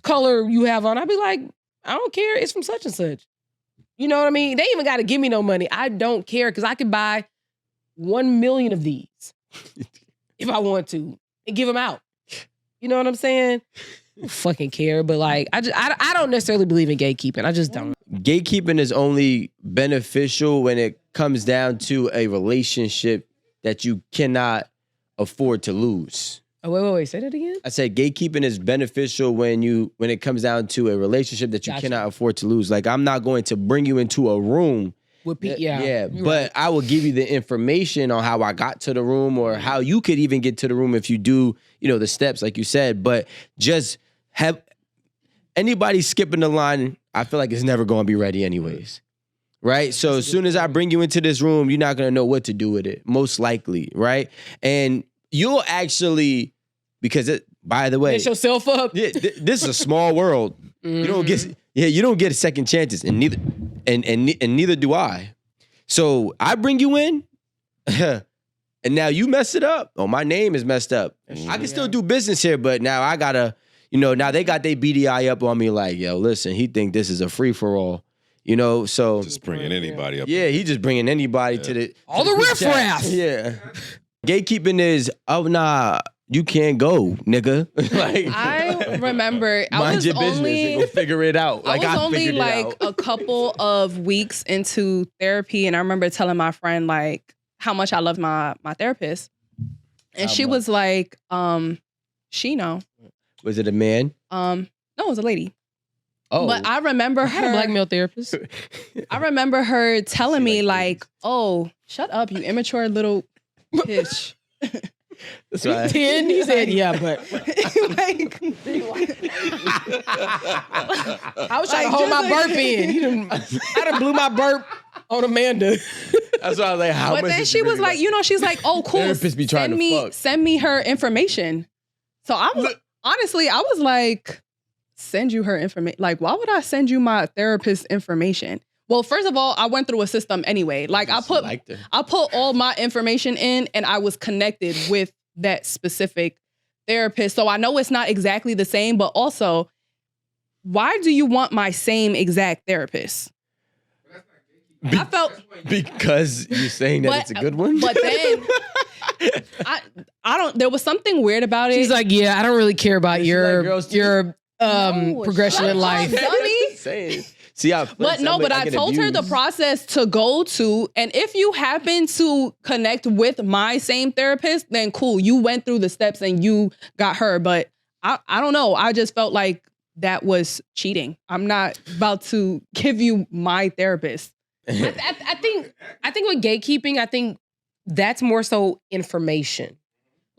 color you have on? I be like, I don't care. It's from such and such. You know what I mean? They even got to give me no money. I don't care because I could buy 1 million of these if I want to and give them out. You know what I'm saying? I don't fucking care. But like, I don't necessarily believe in gatekeeping. I just don't. Gatekeeping is only beneficial when it comes down to a relationship that you cannot afford to lose. Oh, wait. Say that again? I said gatekeeping is beneficial when it comes down to a relationship that you cannot afford to lose. Like, I'm not going to bring you into a room. But I will give you the information on how I got to the room or how you could even get to the room if you do, the steps like you said. But just have anybody skipping the line, I feel like it's never going to be ready anyways. Right? So as soon as I bring you into this room, you're not going to know what to do with it, most likely. Right? And you'll actually, because by the way, mess yourself up. Yeah, this is a small world. Mm-hmm. You don't get second chances, and neither do I. So I bring you in, and now you mess it up. Oh, my name is messed up. I can still do business here, but now I gotta, now they got their BDI up on me. Like, yo, listen, he think this is a free for all. So just bringing anybody up. Yeah, he just bringing anybody to the all the riffraff. Yeah, gatekeeping is you can't go, nigga. Like, I remember mind your business and go figure it out. Like, I was only like a couple of weeks into therapy, and I remember telling my friend like how much I loved my therapist, and she was like, she know. Was it a man? No, it was a lady. Oh, but I remember I had a black male therapist. I remember her telling me like, "Oh, shut up, you immature little bitch." That's right. 10? He said, yeah, but like, I was trying to hold my burp in. I done blew my burp on Amanda. That's why I was like, how much? But then she was like, she's like, oh, cool. Therapists be trying to fuck. Send me her information. So honestly, I was like, send you her information. Like, why would I send you my therapist's information? Well, first of all, I went through a system anyway. Like I put all my information in, and I was connected with that specific therapist. So I know it's not exactly the same, but also, why do you want my same exact therapist? I felt because you're saying that it's a good one. But then I don't. There was something weird about it. She's like, yeah, I don't really care about your No, progression in life. Dummy. Saying. See how, But I told her the process to go to, and if you happen to connect with my same therapist, then cool, you went through the steps and you got her. But I don't know. I just felt like that was cheating. I'm not about to give you my therapist. I think with gatekeeping, I think that's more so information.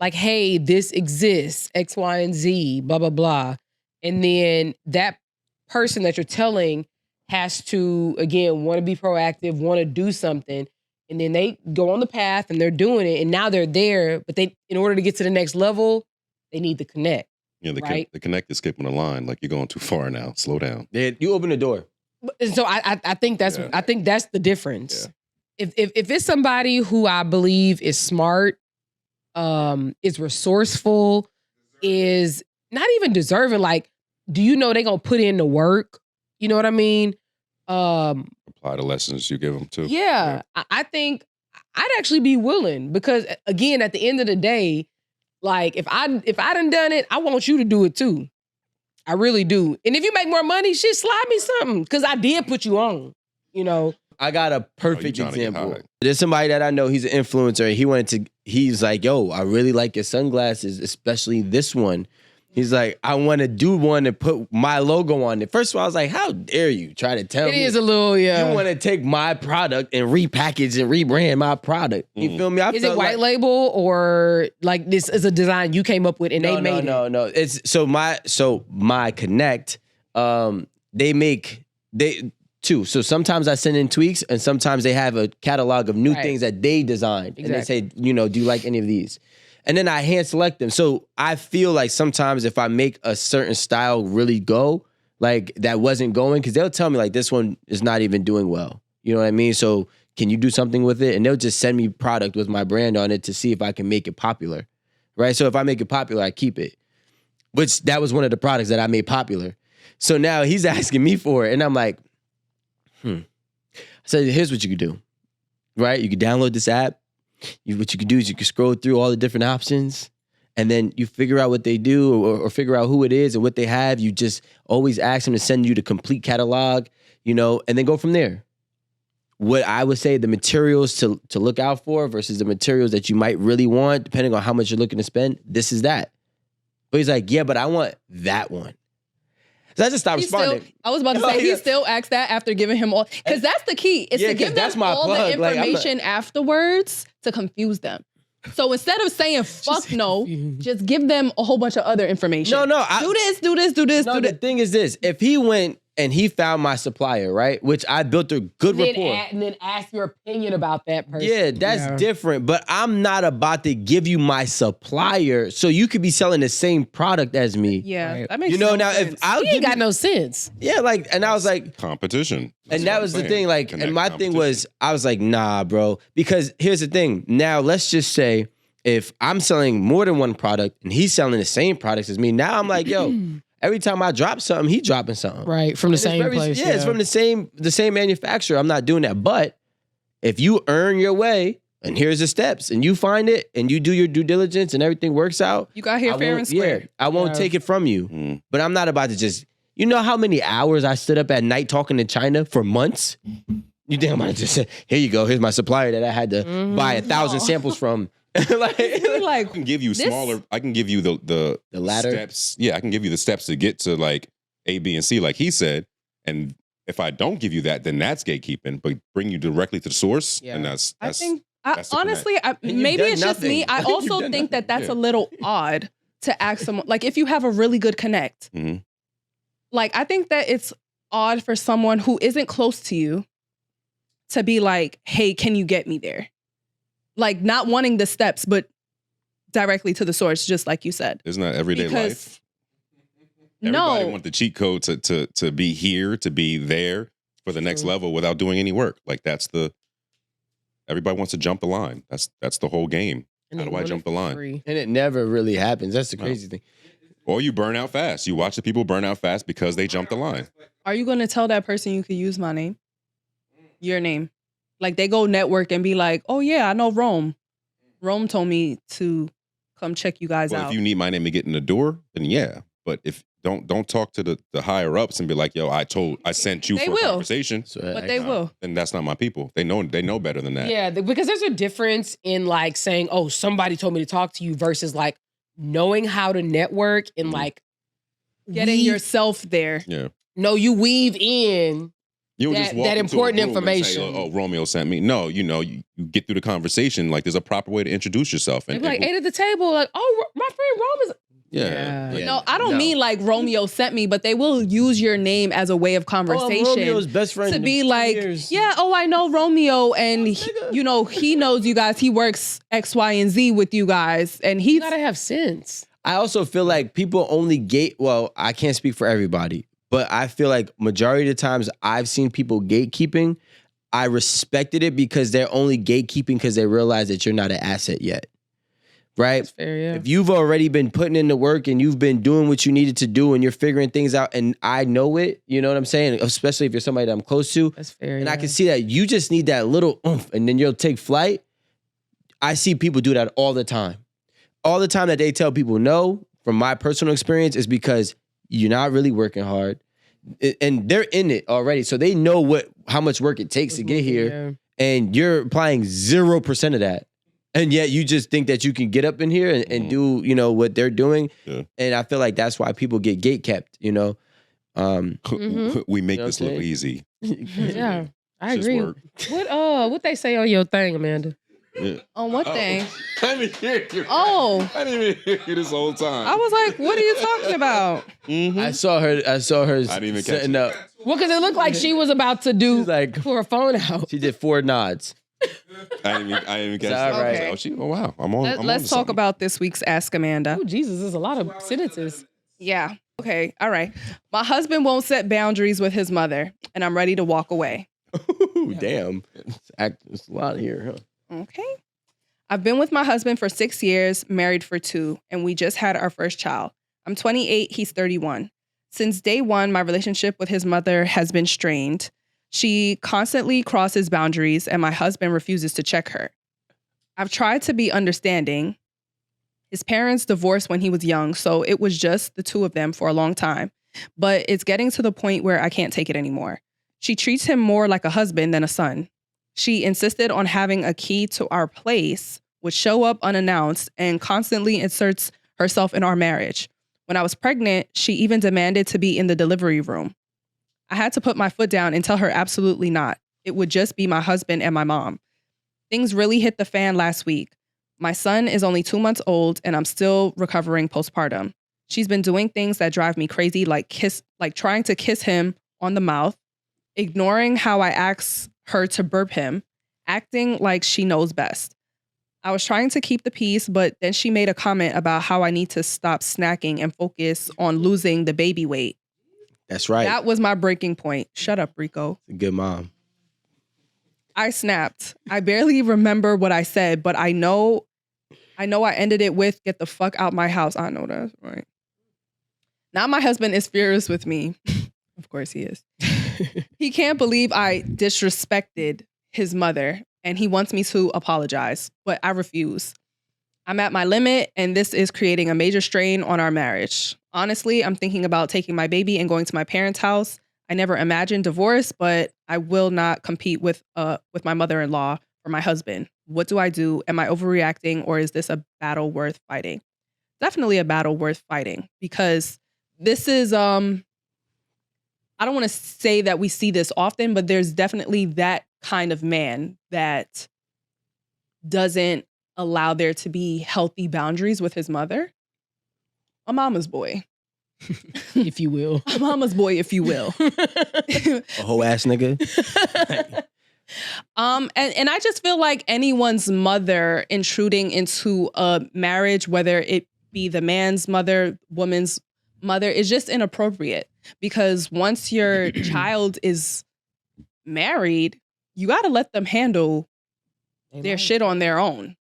Like, hey, this exists, X, Y, and Z, blah, blah, blah. And then that person that you're telling has to, again, want to be proactive, want to do something. And then they go on the path and they're doing it. And now they're there. But in order to get to the next level, they need to connect. Yeah, right? the connect is skipping a line. Like, you're going too far now. Slow down. Yeah, you open the door. And so I think that's the difference. Yeah. If it's somebody who I believe is smart, is resourceful, is not even deserving, like, do you know they're gonna put in the work? You know what I mean? Apply the lessons you give them too. Yeah. I think I'd actually be willing, because again, at the end of the day, like if I done it, I want you to do it too. I really do. And if you make more money, shit, slide me something, because I did put you on, you know. I got a perfect example. There's somebody that I know, he's an influencer. He's like, yo, I really like your sunglasses, especially this one. He's like, I want to do one and put my logo on it. First of all, I was like, how dare you try to tell me? It is a little, yeah. You want to take my product and repackage and rebrand my product. You feel me? Is it white label, or like this is a design you came up with and they made it? No. It's so my Connect, they two. So sometimes I send in tweaks, and sometimes they have a catalog of new things that they designed. Exactly. And they say, do you like any of these? And then I hand select them. So I feel like sometimes if I make a certain style really go, like that wasn't going, because they'll tell me like this one is not even doing well. You know what I mean? So can you do something with it? And they'll just send me product with my brand on it to see if I can make it popular. Right? So if I make it popular, I keep it. Which that was one of the products that I made popular. So now he's asking me for it. And I'm like, I said, here's what you could do. Right? You could download this app. What you can do is you can scroll through all the different options, and then you figure out what they do, or figure out who it is and what they have. You just always ask them to send you the complete catalog, and then go from there. What I would say, the materials to look out for versus the materials that you might really want, depending on how much you're looking to spend, this is that. But he's like, yeah, but I want that one. So I just stopped responding. I was about to say, he still asked that after giving him all, because that's the key, is to give them all the information afterwards to confuse them. So instead of saying fuck no, just give them a whole bunch of other information. No. Do this. The thing is this, if he went and he found my supplier, right, which I built a good rapport. And then ask your opinion about that person. Yeah, that's different. But I'm not about to give you my supplier so you could be selling the same product as me. Yeah, that makes sense. Now if I'll ain't got no sense. Yeah, and I was like, competition. And that was the thing, and my thing was, I was like, nah, bro. Because here's the thing. Now, let's just say if I'm selling more than one product and he's selling the same products as me, now I'm like, yo, every time I drop something, he dropping something. Right, from the same place. Yeah, it's from the same manufacturer. I'm not doing that. But if you earn your way, and here's the steps, and you find it, and you do your due diligence, and everything works out, you got here fair and square. Yeah, I won't take it from you. But I'm not about to just, you know how many hours I stood up at night talking to China for months? You think I'm going to just say, here you go, here's my supplier that I had to buy 1,000 samples from. Like I can give you smaller. I can give you the ladder steps. Yeah, I can give you the steps to get to like A, B, and C, like he said. And if I don't give you that, then that's gatekeeping. But bring you directly to the source, and that's I think honestly, maybe it's just me. I also think that's a little odd to ask someone, like if you have a really good connect. Like I think that it's odd for someone who isn't close to you to be like, hey, can you get me there? Like not wanting the steps, but directly to the source, just like you said. Isn't that everyday life? Everybody want the cheat code to be here, to be there. for the next level without doing any work. Like everybody wants to jump the line. That's the whole game. How do I jump the line? And it never really happens. That's the crazy thing. Or you burn out fast. You watch the people burn out fast because they jump the line. Are you going to tell that person you could use my name? Your name. Like they go network and be like, oh yeah, I know Rome. Rome told me to come check you guys out. If you need my name to get in the door, then yeah. But if don't talk to the higher ups and be like, yo, I sent you for a conversation. But they will. Then that's not my people. They know better than that. Yeah, because there's a difference in like saying, oh, somebody told me to talk to you versus like knowing how to network and like getting yourself there. Yeah. No, you weave in You just walk that into important a room and information. say, oh, Romeo sent me. No, you get through the conversation. Like there's a proper way to introduce yourself. And like ate at the table, like, oh, my friend Rome is. Yeah. No, I don't mean like Romeo sent me, but they will use your name as a way of conversation. Romeo's best friend to be like, yeah, oh, I know Romeo, and he knows you guys. He works X, Y, and Z with you guys, and You gotta have sense. I also feel like people only well, I can't speak for everybody, but I feel like majority of the times I've seen people gatekeeping, I respected it because they're only gatekeeping because they realize that you're not an asset yet. Right? That's fair, yeah. If you've already been putting in the work and you've been doing what you needed to do and you're figuring things out and I know it, you know what I'm saying? Especially if you're somebody that I'm close to. That's fair. And I can see that you just need that little oomph and then you'll take flight. I see people do that all the time. All the time that they tell people no, from my personal experience, is because you're not really working hard. And they're in it already. So they know how much work it takes to get here. Yeah. And you're applying 0% of that. And yet you just think that you can get up in here and do, what they're doing. Yeah. And I feel like that's why people get gatekept, We make this look easy. Yeah, I Just agree. work. What they say on your thing, Amanda? Yeah. On what thing? I didn't hear you. Oh. I didn't even hear you this whole time. I was like, what are you talking about? I saw her I didn't even catch setting it. up. Well, because it looked like she was about to do She's like, for her phone out. she did 4 nods. I didn't even catch It's that. all right. I was like, oh wow. I'm on. Let's talk about this week's Ask Amanda. Oh, Jesus, there's a lot of sentences. Yeah. Okay. All right. My husband won't set boundaries with his mother, and I'm ready to walk away. Ooh, damn. It's a lot here, huh? Okay. I've been with my husband for 6 years, married for 2, and we just had our first child. I'm 28, he's 31. Since day one, my relationship with his mother has been strained. She constantly crosses boundaries, and my husband refuses to check her. I've tried to be understanding. His parents divorced when he was young, so it was just the two of them for a long time. But it's getting to the point where I can't take it anymore. She treats him more like a husband than a son. She insisted on having a key to our place, would show up unannounced, and constantly inserts herself in our marriage. When I was pregnant, she even demanded to be in the delivery room. I had to put my foot down and tell her absolutely not. It would just be my husband and my mom. Things really hit the fan last week. My son is only 2 months old and I'm still recovering postpartum. She's been doing things that drive me crazy, like trying to kiss him on the mouth, ignoring how I ask her to burp him, acting like she knows best. I was trying to keep the peace, but then she made a comment about how I need to stop snacking and focus on losing the baby weight. That's right. That was my breaking point. Shut up, Rico. Good mom. I snapped. I barely remember what I said, but I know I ended it with, get the fuck out my house. I know that's right. Now my husband is furious with me. Of course he is. He can't believe I disrespected his mother and he wants me to apologize, but I refuse. I'm at my limit and this is creating a major strain on our marriage. Honestly, I'm thinking about taking my baby and going to my parents' house. I never imagined divorce, but I will not compete with my mother-in-law or my husband. What do I do? Am I overreacting or is this a battle worth fighting? Definitely a battle worth fighting because this is, I don't want to say that we see this often, but there's definitely that kind of man that doesn't allow there to be healthy boundaries with his mother. A mama's boy. If you will. A mama's boy, if you will. A whole ass nigga. And I just feel like anyone's mother intruding into a marriage, whether it be the man's mother, woman's mother, is just inappropriate. Because once your child is married, you got to let them handle their shit on their own.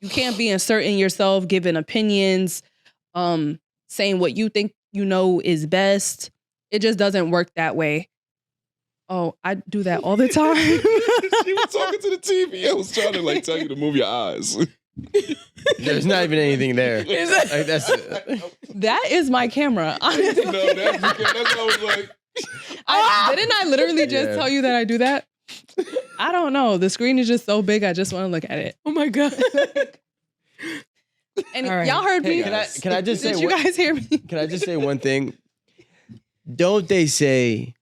You can't be inserting yourself, giving opinions, saying what you think you know is best. It just doesn't work that way. Oh, I do that all the time. She was talking to the TV. I was trying to like tell you to move your eyes. There's not even anything there. Like, that's That is my camera. Honestly. No, that's what I was like. Didn't I literally just tell you that I do that? I don't know. The screen is just so big. I just want to look at it. Oh my God. And All right. y'all heard me. Can I just say Did you guys hear me? Can I just say one thing? Don't they say,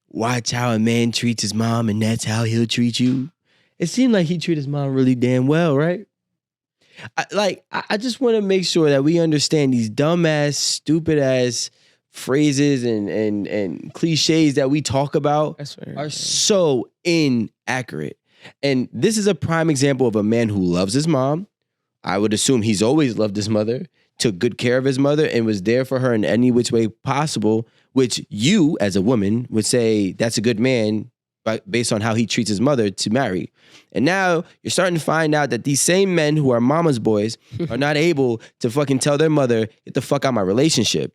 watch how a man treats his mom and that's how he'll treat you? It seemed like he treated his mom really damn well, right? I just want to make sure that we understand these dumbass, stupid ass phrases and cliches that we talk about are so inaccurate. And this is a prime example of a man who loves his mom. I would assume he's always loved his mother, took good care of his mother, and was there for her in any which way possible, which you, as a woman, would say that's a good man based on how he treats his mother to marry. And now you're starting to find out that these same men who are mama's boys are not able to fucking tell their mother, get the fuck out of my relationship,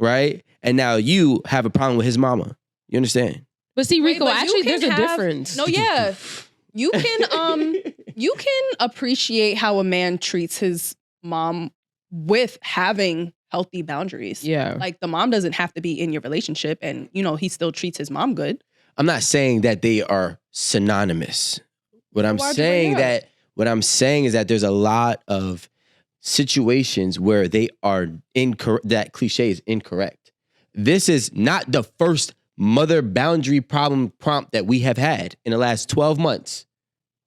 right? And now you have a problem with his mama. You understand? But see, Rico, But you actually, can there's a have- difference. No, yeah. You can appreciate how a man treats his mom with having healthy boundaries. Yeah. Like the mom doesn't have to be in your relationship and he still treats his mom good. I'm not saying that they are synonymous. What I'm saying is that there's a lot of situations where they are incorrect. That cliche is incorrect. This is not the first mother boundary problem prompt that we have had in the last 12 months.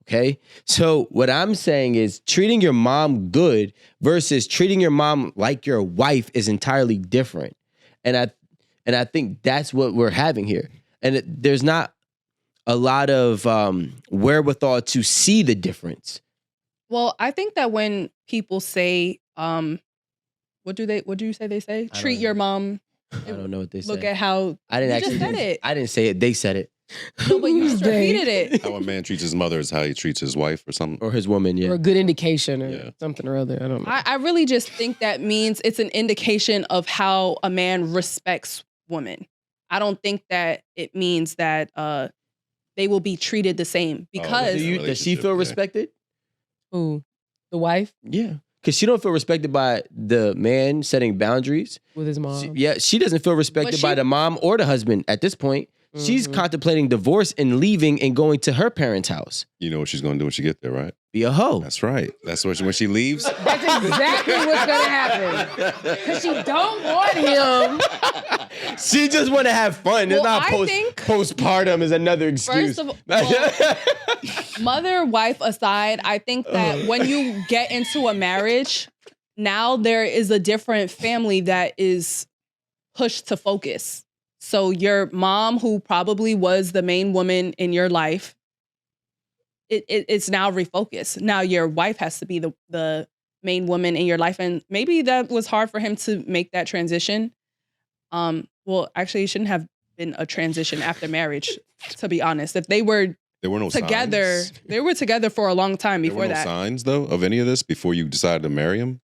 Okay? So what I'm saying is treating your mom good versus treating your mom like your wife is entirely different. And I think that's what we're having here. And there's not a lot of wherewithal to see the difference. Well, I think that when people say, what do you say they say? Treat your mom. I don't know what they say. Look at how I didn't you actually just said it. I didn't say it. They said it. No, but you just repeated it. How a man treats his mother is how he treats his wife or something. Or his woman, Or yeah. a good indication or Yeah. something or other. I don't know. I really just think that means it's an indication of how a man respects women. I don't think that it means that they will be treated the same because Does she feel respected? Who? The wife Yeah. Because she don't feel respected by the man setting boundaries. with his mom. She doesn't feel respected by the mom or the husband at this point. She's contemplating divorce and leaving and going to her parents' house. You know what she's going to do when she get there, right? Be a hoe. That's right. That's what when she leaves. That's exactly what's gonna happen. Because she don't want him. She just want to have fun. It's Well, not I think- postpartum is another excuse. First of all, mother, wife aside, I think that when you get into a marriage, now there is a different family that is pushed to focus. So your mom, who probably was the main woman in your life, it's now refocused. Now your wife has to be the main woman in your life. And maybe that was hard for him to make that transition. Well, actually, it shouldn't have been a transition after marriage, to be honest. If they were There were no together, signs. they were together for a long time There before were no that. signs though of any of this before you decided to marry him.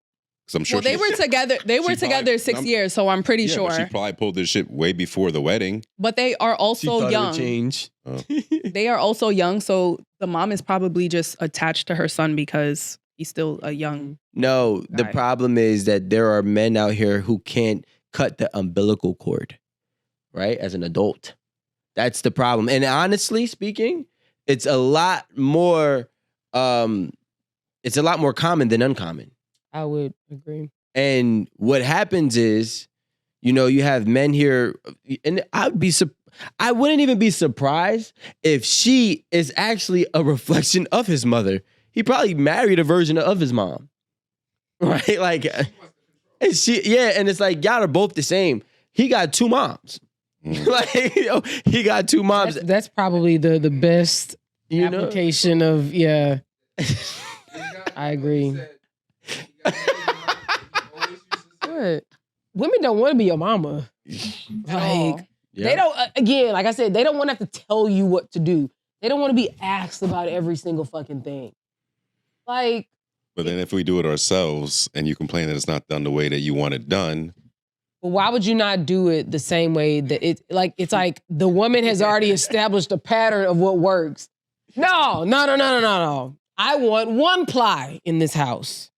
Because I'm sure Well, they were together. They were She together probably- 6 I'm- years, so I'm pretty Yeah, sure. but she probably pulled this shit way before the wedding. But they are She also thought it would young. change. They are also young, so the mom is probably just attached to her son because he's still a young. No, the Right. problem is that there are men out here who can't cut the umbilical cord, right? As an adult. That's the problem. And honestly speaking, it's a lot more common than uncommon. I would agree. And what happens is, you have men here, and I wouldn't even be surprised if she is actually a reflection of his mother. He probably married a version of his mom, right? Like, and and it's like y'all are both the same. He got two moms, like he got two moms. That's probably the best You know? application of I agree. What? Women don't want to be your mama. Like, They don't, again, like I said, they don't want to have to tell you what to do. They don't want to be asked about every single fucking thing. Like. But then if we do it ourselves and you complain that it's not done the way that you want it done. Well, why would you not do it the same way that it's like the woman has already established a pattern of what works. No. I want 1 ply in this house.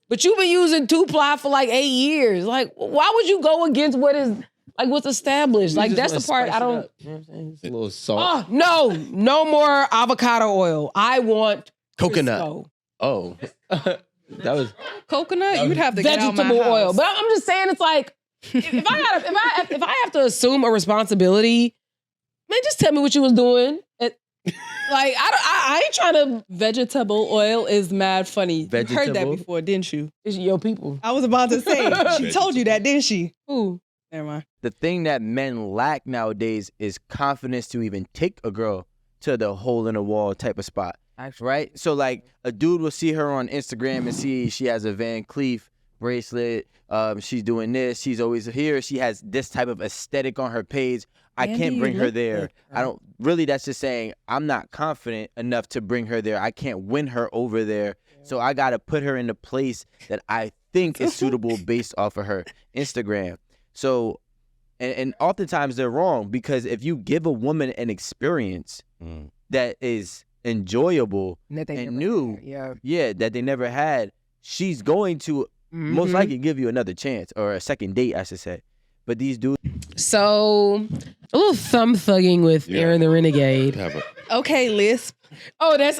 But you've been using 2 ply for like 8 years. Like, why would you go against what is like what's established? Like, that's the part I don't. You know what I'm saying? Just a little salt. Oh, no more avocado oil. I want Coconut. Crisco. Oh. That was Coconut, you'd have to get out my Vegetable oil. house. But I'm just saying, it's like if I have to assume a responsibility, man, just tell me what you was doing. Like I ain't trying to. Vegetable oil is mad funny. You heard that Vegetable? before, didn't you? It's your people. I was about to say, she told you that, didn't she? Who? Never mind. The thing that men lack nowadays is confidence to even take a girl to the hole in the wall type of spot. Right? So like a dude will see her on Instagram and see she has a Van Cleef bracelet. She's doing this. She's always here. She has this type of aesthetic on her page. I can't bring her there. I don't really, that's just saying I'm not confident enough to bring her there. I can't win her over there. So I got to put her in the place that I think is suitable based off of her Instagram. So, and oftentimes they're wrong because if you give a woman an experience that is enjoyable and new, that they never had, she's going to most likely give you another chance or a second date, I should say. But these dudes. So a little thumb thugging with Aaron the Renegade. Okay, Lisp. Oh, that's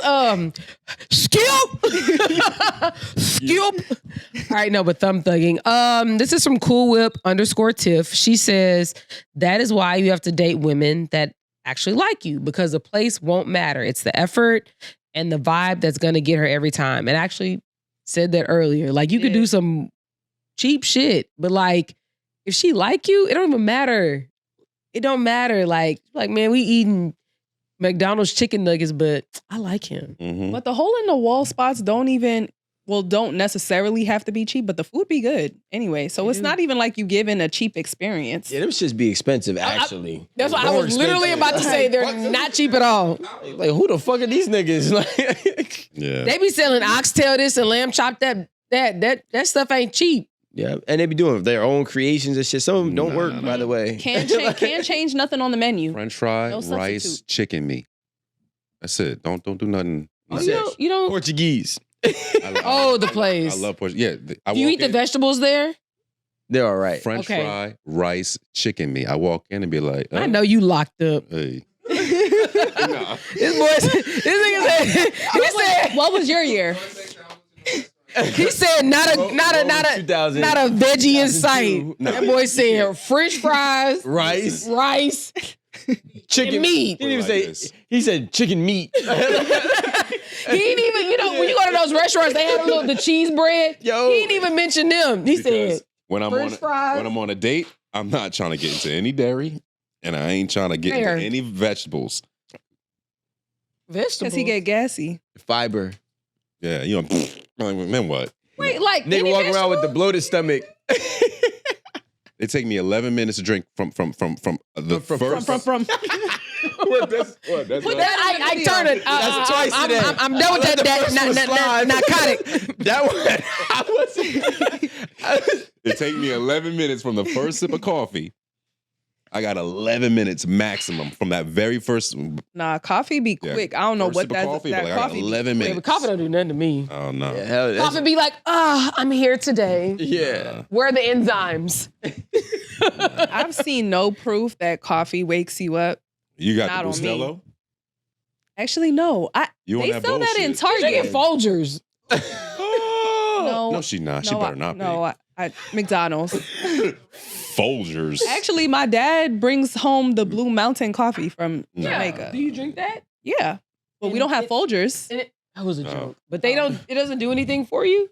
skip. Skip. All right, no, but thumb thugging. This is from Cool Whip _Tiff. She says that is why you have to date women that actually like you because the place won't matter. It's the effort and the vibe that's gonna get her every time. And actually said that earlier. Like you could do some cheap shit, but like if she like you, it don't even matter. It don't matter. Like man, we eating McDonald's chicken nuggets, but I like him. But the hole in the wall spots don't necessarily have to be cheap, but the food be good anyway. So it's not even like you giving a cheap experience. Yeah, them shits be expensive, actually. That's what I was literally about to say. They're not cheap at all. Like, who the fuck are these niggas? Like, yeah. They be selling oxtail this and lamb chop that. That stuff ain't cheap. Yeah, and they be doing their own creations and shit. Some of them don't work, by the way. Can't change nothing on the menu. French fry, No rice, substitute. chicken meat. That's it. Don't do nothing. You don't. Portuguese. The place. I love Portuguese. Yeah. Do you eat the vegetables there? They're all right. French fry, rice, chicken meat. I walk in and be like, I know you locked up. Hey. This nigga said. He said, What was your year? He said not a veggie in sight. That boy said French fries, rice, chicken meat. He didn't even say. He said chicken meat. He didn't even, when you go to those restaurants, they have the cheese bread. He didn't even mention them. He said when I'm on a date, I'm not trying to get into any dairy, and I ain't trying to get into any vegetables. Because he get gassy. Fiber. Yeah, you know, then what? Wait, like nigga walk around with the bloated stomach. It take me 11 minutes to drink from the first. I turn it. That's twice a day. I'm done with that narcotic. That one. It take me 11 minutes from the first sip of coffee. I got 11 minutes maximum from that very first. Nah, coffee be quick. I don't know what that coffee. That Like, I got coffee. 11 minutes. But coffee don't do nothing to me. Oh no. Yeah, Coffee be like, I'm here today. Yeah. Where are the enzymes? I've seen no proof that coffee wakes you up. You got Not the on me. Bustelo? Actually, no. You They on that sell that in bullshit. Drinking Target. Folgers. No, she's not. She no, better not be. No, McDonald's. Folgers. Actually, my dad brings home the Blue Mountain coffee from Jamaica. Do you drink that? Yeah. But we don't have Folgers. That was a joke. But they don't. It doesn't do anything for you.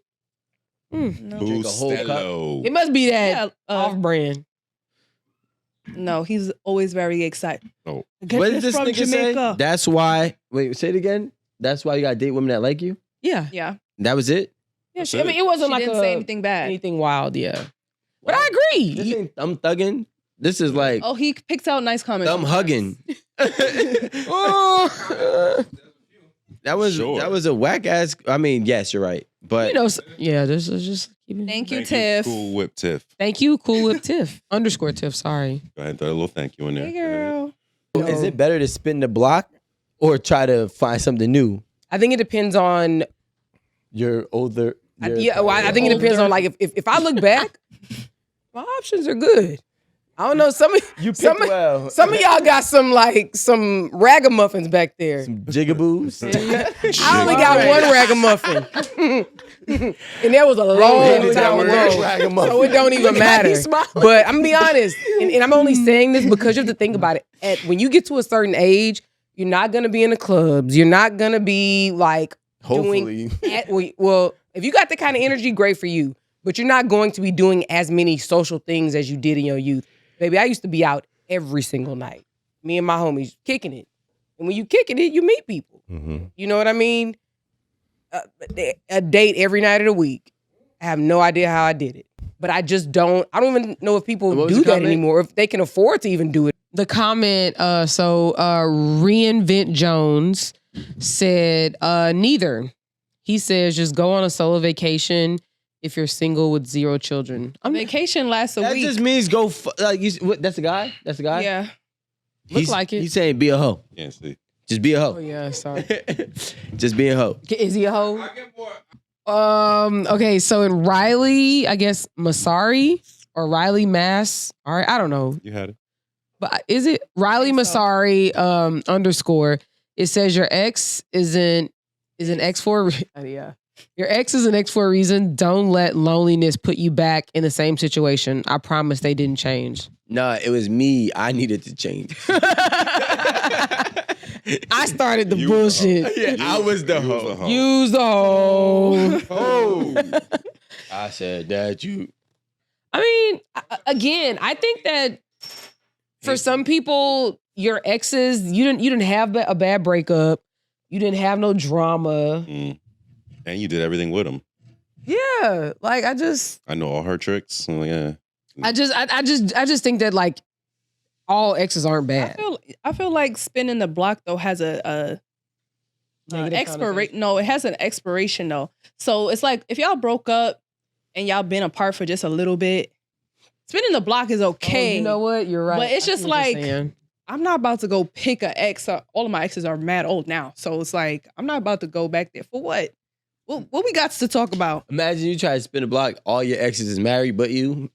No. Drink a whole cup. Bustelo. It must be that Yeah, off-brand. No, he's always very excited. Oh. Get What did this from nigga Jamaica. say? That's why. Wait, say it again. That's why you gotta date women that like you. Yeah. Yeah. That was it. Yeah. That's I mean, it. it wasn't She like didn't say anything bad. anything wild. Yeah. But I agree. This ain't I'm thugging. This is like Oh, he picks out nice comments. thumb sometimes. hugging. That was a whack ass. I mean, yes, you're right, but yeah, this is just keep it. Thank you, Tiff. Cool Whip Tiff. Thank you, Cool Whip Tiff _Tiff. Sorry. Go ahead and throw a little thank you in there. Hey, girl. is it better to spin the block or try to find something new? I think it depends on. You're older. I think it depends on like if I look back, my options are good. I don't know. Some of well. some of y'all got some ragamuffins back there. Some jigaboos. I only got one ragamuffin, and that was a long time ago. So it don't even matter. But I'm gonna be honest, and I'm only saying this because you have to think about it. When you get to a certain age, you're not gonna be in the clubs. You're not gonna be like Hopefully. well, if you got that kind of energy, great for you. But you're not going to be doing as many social things as you did in your youth. Baby, I used to be out every single night. Me and my homies kicking it. And when you kicking it, you meet people. Mm-hmm. You know what I mean? A date every night of the week. I have no idea how I did it. But I just don't even know if people do that anymore, if they can afford to even do it. The comment, Reinvent Jones said, neither. He says, just go on a solo vacation if you're single with 0 children. Vacation lasts a That week. just means go. That's the guy. That's the guy. Yeah. Look like it. He's saying be a hoe. Yeah, see. Just be a hoe. Oh yeah, sorry. Just be a hoe. Is he a hoe? Okay, so in Riley, I guess Masari or Riley Mass. All right, I don't know. You had it. But is it Riley Masari _ It says your ex is an ex for yeah. Your ex is an ex for a reason. Don't let loneliness put you back in the same situation. I promise they didn't change. Nah, it was me. I needed to change. I started the bullshit. Yeah, I was the hoe. Use the hoe. Oh. I said that you. I mean, again, I think that for some people, your exes, you didn't have a bad breakup. You didn't have no drama. And you did everything with him. Yeah, like I know all her tricks. I'm like, yeah. I just think that like all exes aren't bad. I feel like spinning the block though has a expiration. No, it has an expiration though. So it's like if y'all broke up and y'all been apart for just a little bit, spinning the block is okay. Oh, you know what? You're right. But it's just like I'm not about to go pick an ex. All of my exes are mad old now, so it's like I'm not about to go back there for what. What we got to talk about? Imagine you try to spin a block, all your exes is married but you.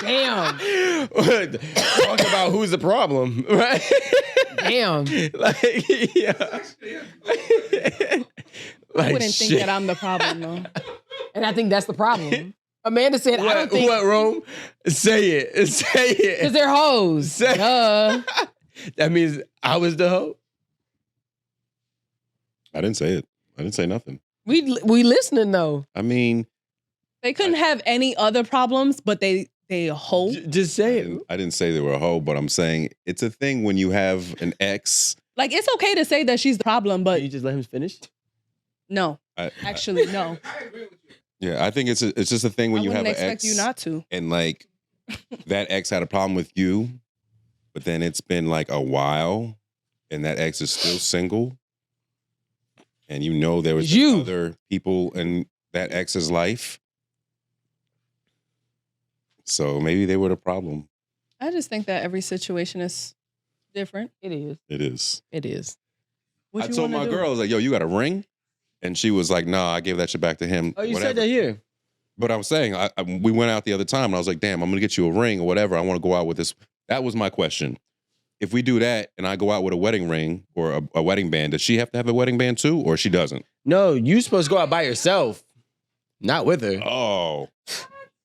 Damn. Talk about who's the problem, right? Damn. Like, yeah. I wouldn't think that I'm the problem though. And I think that's the problem. Amanda said, I don't think. What, Rome? Say it. Say it. Because they're hoes. That means I was the hoe? I didn't say it. I didn't say nothing. We listening though. I mean, they couldn't have any other problems, but they a hoe. Just say it. I didn't say they were a hoe, but I'm saying it's a thing when you have an ex. Like it's okay to say that she's the problem, but you just let him finish. No, actually, no. Yeah, I think it's just a thing when you have an ex. I wouldn't expect you not to. And like that ex had a problem with you, but then it's been like a while, and that ex is still single. And you know there was other people in that ex's life. So maybe they were the problem. I just think that every situation is different. It is. It is. It is. I told my girl, I was like, yo, you got a ring? And she was like, nah, I gave that shit back to him. Oh, you said that here. But I was saying, we went out the other time and I was like, damn, I'm going to get you a ring or whatever. I want to go out with this. That was my question. If we do that and I go out with a wedding ring or a wedding band, does she have to have a wedding band too, or she doesn't? No, you're supposed to go out by yourself, not with her. Oh.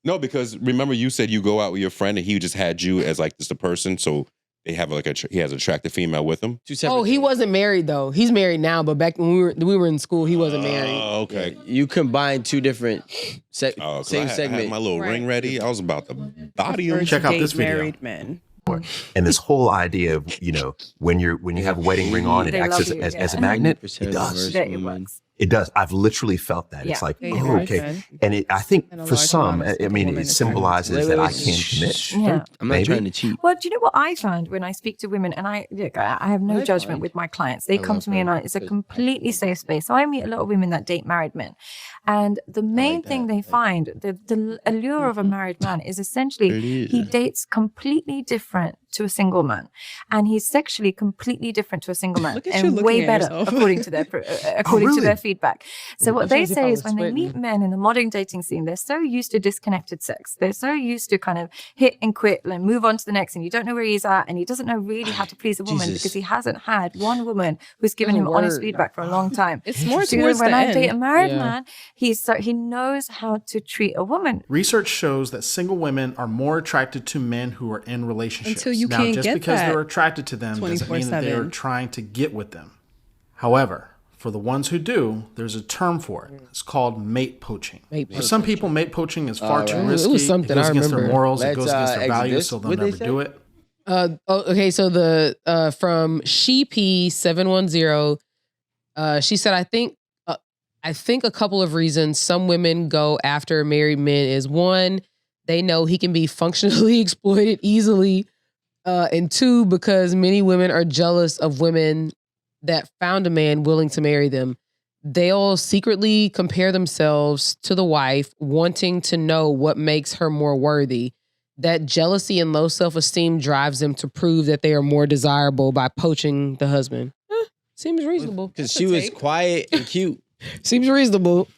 No, because remember you said you go out with your friend and he just had you as like just a person, so they have like he has an attractive female with him. Oh, he wasn't married though. He's married now, but back when we were in school, he wasn't married. Oh, okay. Yeah, you combine two different same I segment. had my little ring ready. I was about to body him. Check out this video. Married men. And this whole idea of, when you have a wedding ring on, it acts as a magnet. It does. It works. It does. I've literally felt that. It's Yeah. like, Yeah, oh, okay. good. And I think And a for large some, amount of I mean, women it is symbolizes that I can commit. Yeah. I'm not Maybe. trying to cheat. Well, do you know what I found when I speak to women? And I have no I judgment find- with my clients. They I come love to me and her. it's a Good. completely safe space. So I meet a lot of women that date married men. And the main thing that. they find, the allure of a married man is essentially It he is. dates completely different to a single man. And he's sexually completely different to a single man. Look at and you looking way at better yourself. according to their really? their feedback. So what I'm they trying to see if I say was is when they meet sweating. men in the modern dating scene, they're so used to disconnected sex. They're so used to kind of hit and quit and move on to the next, and you don't know where he's at, and he doesn't know really how to please a woman Jesus. because he hasn't had one woman who's given Oh, him honest word. feedback for a long time. It's more So towards when the I end. date a married Yeah. man, he knows how to treat a woman. Research shows that single women are more attracted to men who are in relationships. Until you now, can't just get because that they're attracted to them doesn't mean that they're 24/7. trying to get with them. However, for the ones who do, there's a term for it. It's called mate poaching. For some people, mate poaching is far too Alright. risky. It was something it goes I against their remember. morals. It Let's, goes against their values, exist. so they'll What'd they never say? do it. Okay, so the from SheP710, she said, I think a couple of reasons some women go after married men is one, they know he can be functionally exploited easily, and two, because many women are jealous of women that found a man willing to marry them. They'll secretly compare themselves to the wife, wanting to know what makes her more worthy. That jealousy and low self-esteem drives them to prove that they are more desirable by poaching the husband. Seems reasonable. Because That's she a was take. quiet and cute. Seems reasonable.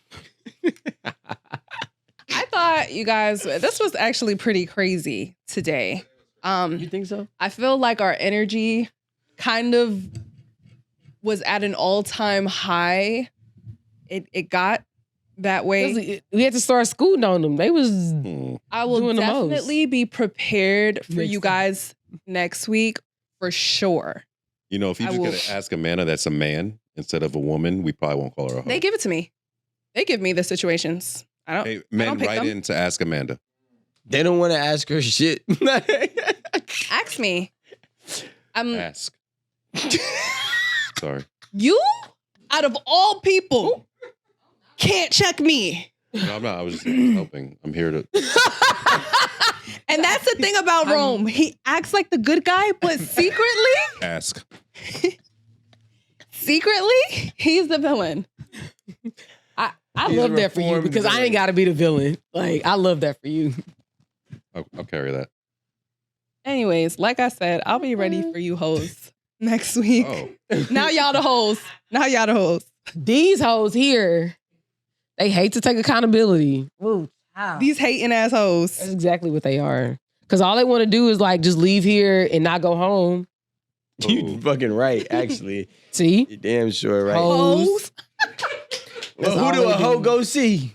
I thought you guys, this was actually pretty crazy today. You think so? I feel like our energy kind of was at an all-time high. It got that way. We had to start scooting on them. They was I will doing the most. definitely be prepared for Next you time. guys next week for sure. You know, if you I just will- gotta ask a man that's a man instead of a woman, we probably won't call her a hoe. They give it to me. They give me the situations. I don't. Hey, I men, don't pick write them. in to ask Amanda. They don't want to ask her shit. Ask me. Ask. Sorry. You, out of all people, can't check me. No, I'm not. I was just helping. I'm here to. And that's the thing about Rome. He acts like the good guy, but secretly, Ask. he's the villain. I He's love a that for you reformed because I villain. ain't got to be the villain. Like, I love that for you. I'll carry that. Anyways, like I said, I'll be ready for you hoes next week. Oh. Now y'all the hoes. Now y'all the hoes. These hoes here, they hate to take accountability. Ooh, wow. These hating ass hoes. That's exactly what they are. Because all they want to do is like just leave here and not go home. You fucking right, actually. See? You're damn sure right. Hoes. Well, all who do they a hoe do. go see?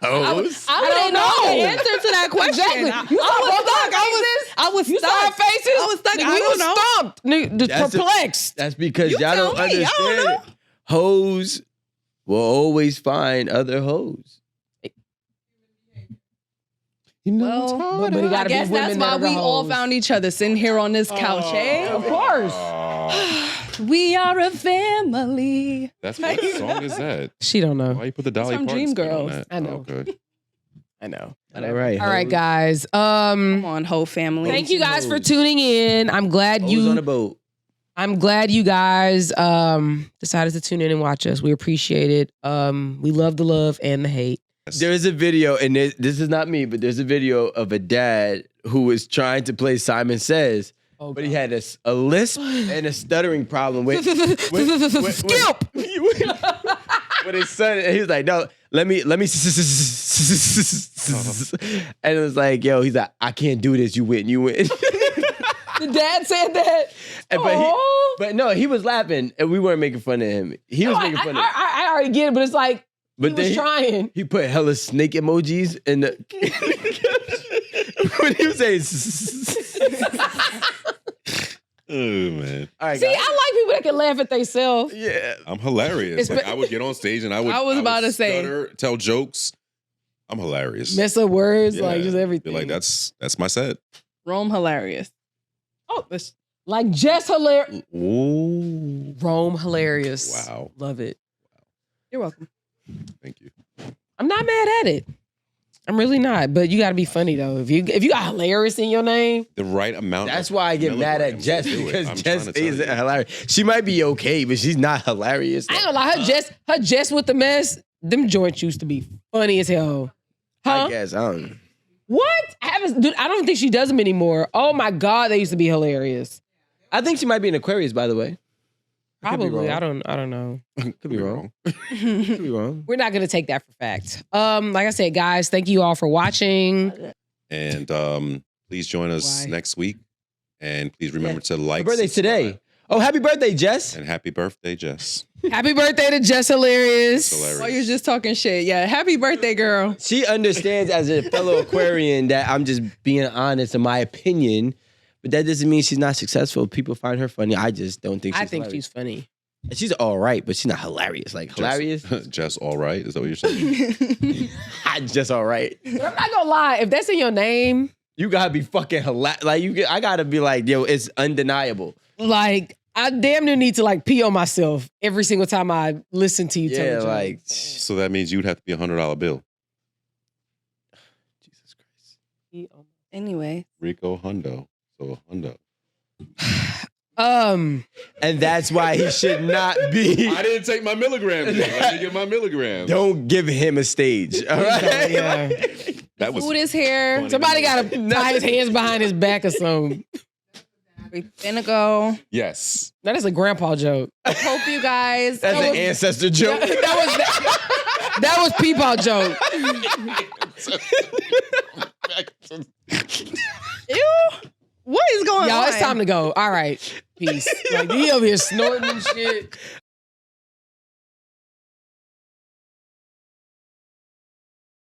Hoes. I don't know the answer to that question. Exactly. You saw both our I was You stuck. saw our faces? I was stuck. Nigga, I we don't was know. stumped. Nigga, That's perplexed. That's because You y'all tell don't me. I don't understand it. Hoes will always find other hoes. You know, Well, But it I gotta be guess women that's that why are the we all hoes. found each other sitting here on this couch, eh? Of course. We are a family. That's what song is that? She don't know. Why you put the Dolly from Parton spin on Dreamgirls. that? I know. Oh, okay. I know. All right. All right, hoes. guys. Come on, whole family. Thank you guys for tuning in. I'm glad Hoes on you the boat. I'm glad you guys decided to tune in and watch us. We appreciate it. We love the love and the hate. There is a video, and this is not me, but there's a video of a dad who was trying to play Simon Says, but he had a lisp and a stuttering problem with Skip! with his son. And he was like, "No, let me," and it was like, "Yo," he's like, "I can't do this. You win. The dad said that. But no, he was laughing, and we weren't making fun of him. He was making fun of. I already get it, but it's like But he was trying. He put hella snake emojis in the. When he was saying. Oh man. All right, See, guys. I like people that can laugh at themselves. Yeah. I'm hilarious. Like, I would get on stage and I would. I was about to say. stutter, tell jokes. I'm hilarious. Mess up words, Yeah. like just Be everything. like that's my set. Rome hilarious. Oh, Like Jess hilarious. Ooh. Rome hilarious. Wow. Love it. You're welcome. Thank you. I'm not mad at it. I'm really not. But you got to be funny though. If you got hilarious in your name, The right amount. That's of why I get mad at milligrams Jess will do it. because I'm Jess trying to tell isn't you. hilarious. She might be okay, but she's not hilarious. I ain't gonna lie. Her Jess with the mess. Them joints used to be funny as hell. Huh? I guess I don't know. What? I don't think she does them anymore. Oh my God, they used to be hilarious. I think she might be an Aquarius, by the way. Probably. wrong. I don't know. Could be wrong. Could be wrong. We're not gonna take that for fact. Like I said, guys, thank you all for watching. And please join us Why? next week. And please remember to like. Her birthday's today. Oh, happy birthday, Jess. And happy birthday, Jess. Happy birthday to Jess Hilarious. Hilarious. While you're just talking shit. Yeah. Happy birthday, girl. She understands as a fellow Aquarian that I'm just being honest in my opinion, but that doesn't mean she's not successful. People find her funny. I just don't think she's I think hilarious. she's funny. She's all right, but she's not hilarious. Like hilarious? Jess, all right? Is that what you're saying? Just all right. But I'm not gonna lie. If that's in your name, You gotta be fucking hilarious. Like I gotta be like, yo, it's undeniable. like I damn near need to like pee on myself every single time I listen to you tell Yeah, a joke. like So that means you'd have to be $100 bill. Jesus Christ. Anyway. Rico Hundo. So Hundo. And that's why he should not be. I didn't take my milligrams. Let me get my milligrams. Don't give him a stage. All right. Yeah. That was Food is here. Somebody gotta tie his hands behind his back or something. We finna go. yes. That is a grandpa joke. Hope you guys. That's an ancestor joke. That was Peepaw joke. Ew. What is going Y'all, on? it's time to go. All right. Peace. Like, he over here snorting and shit.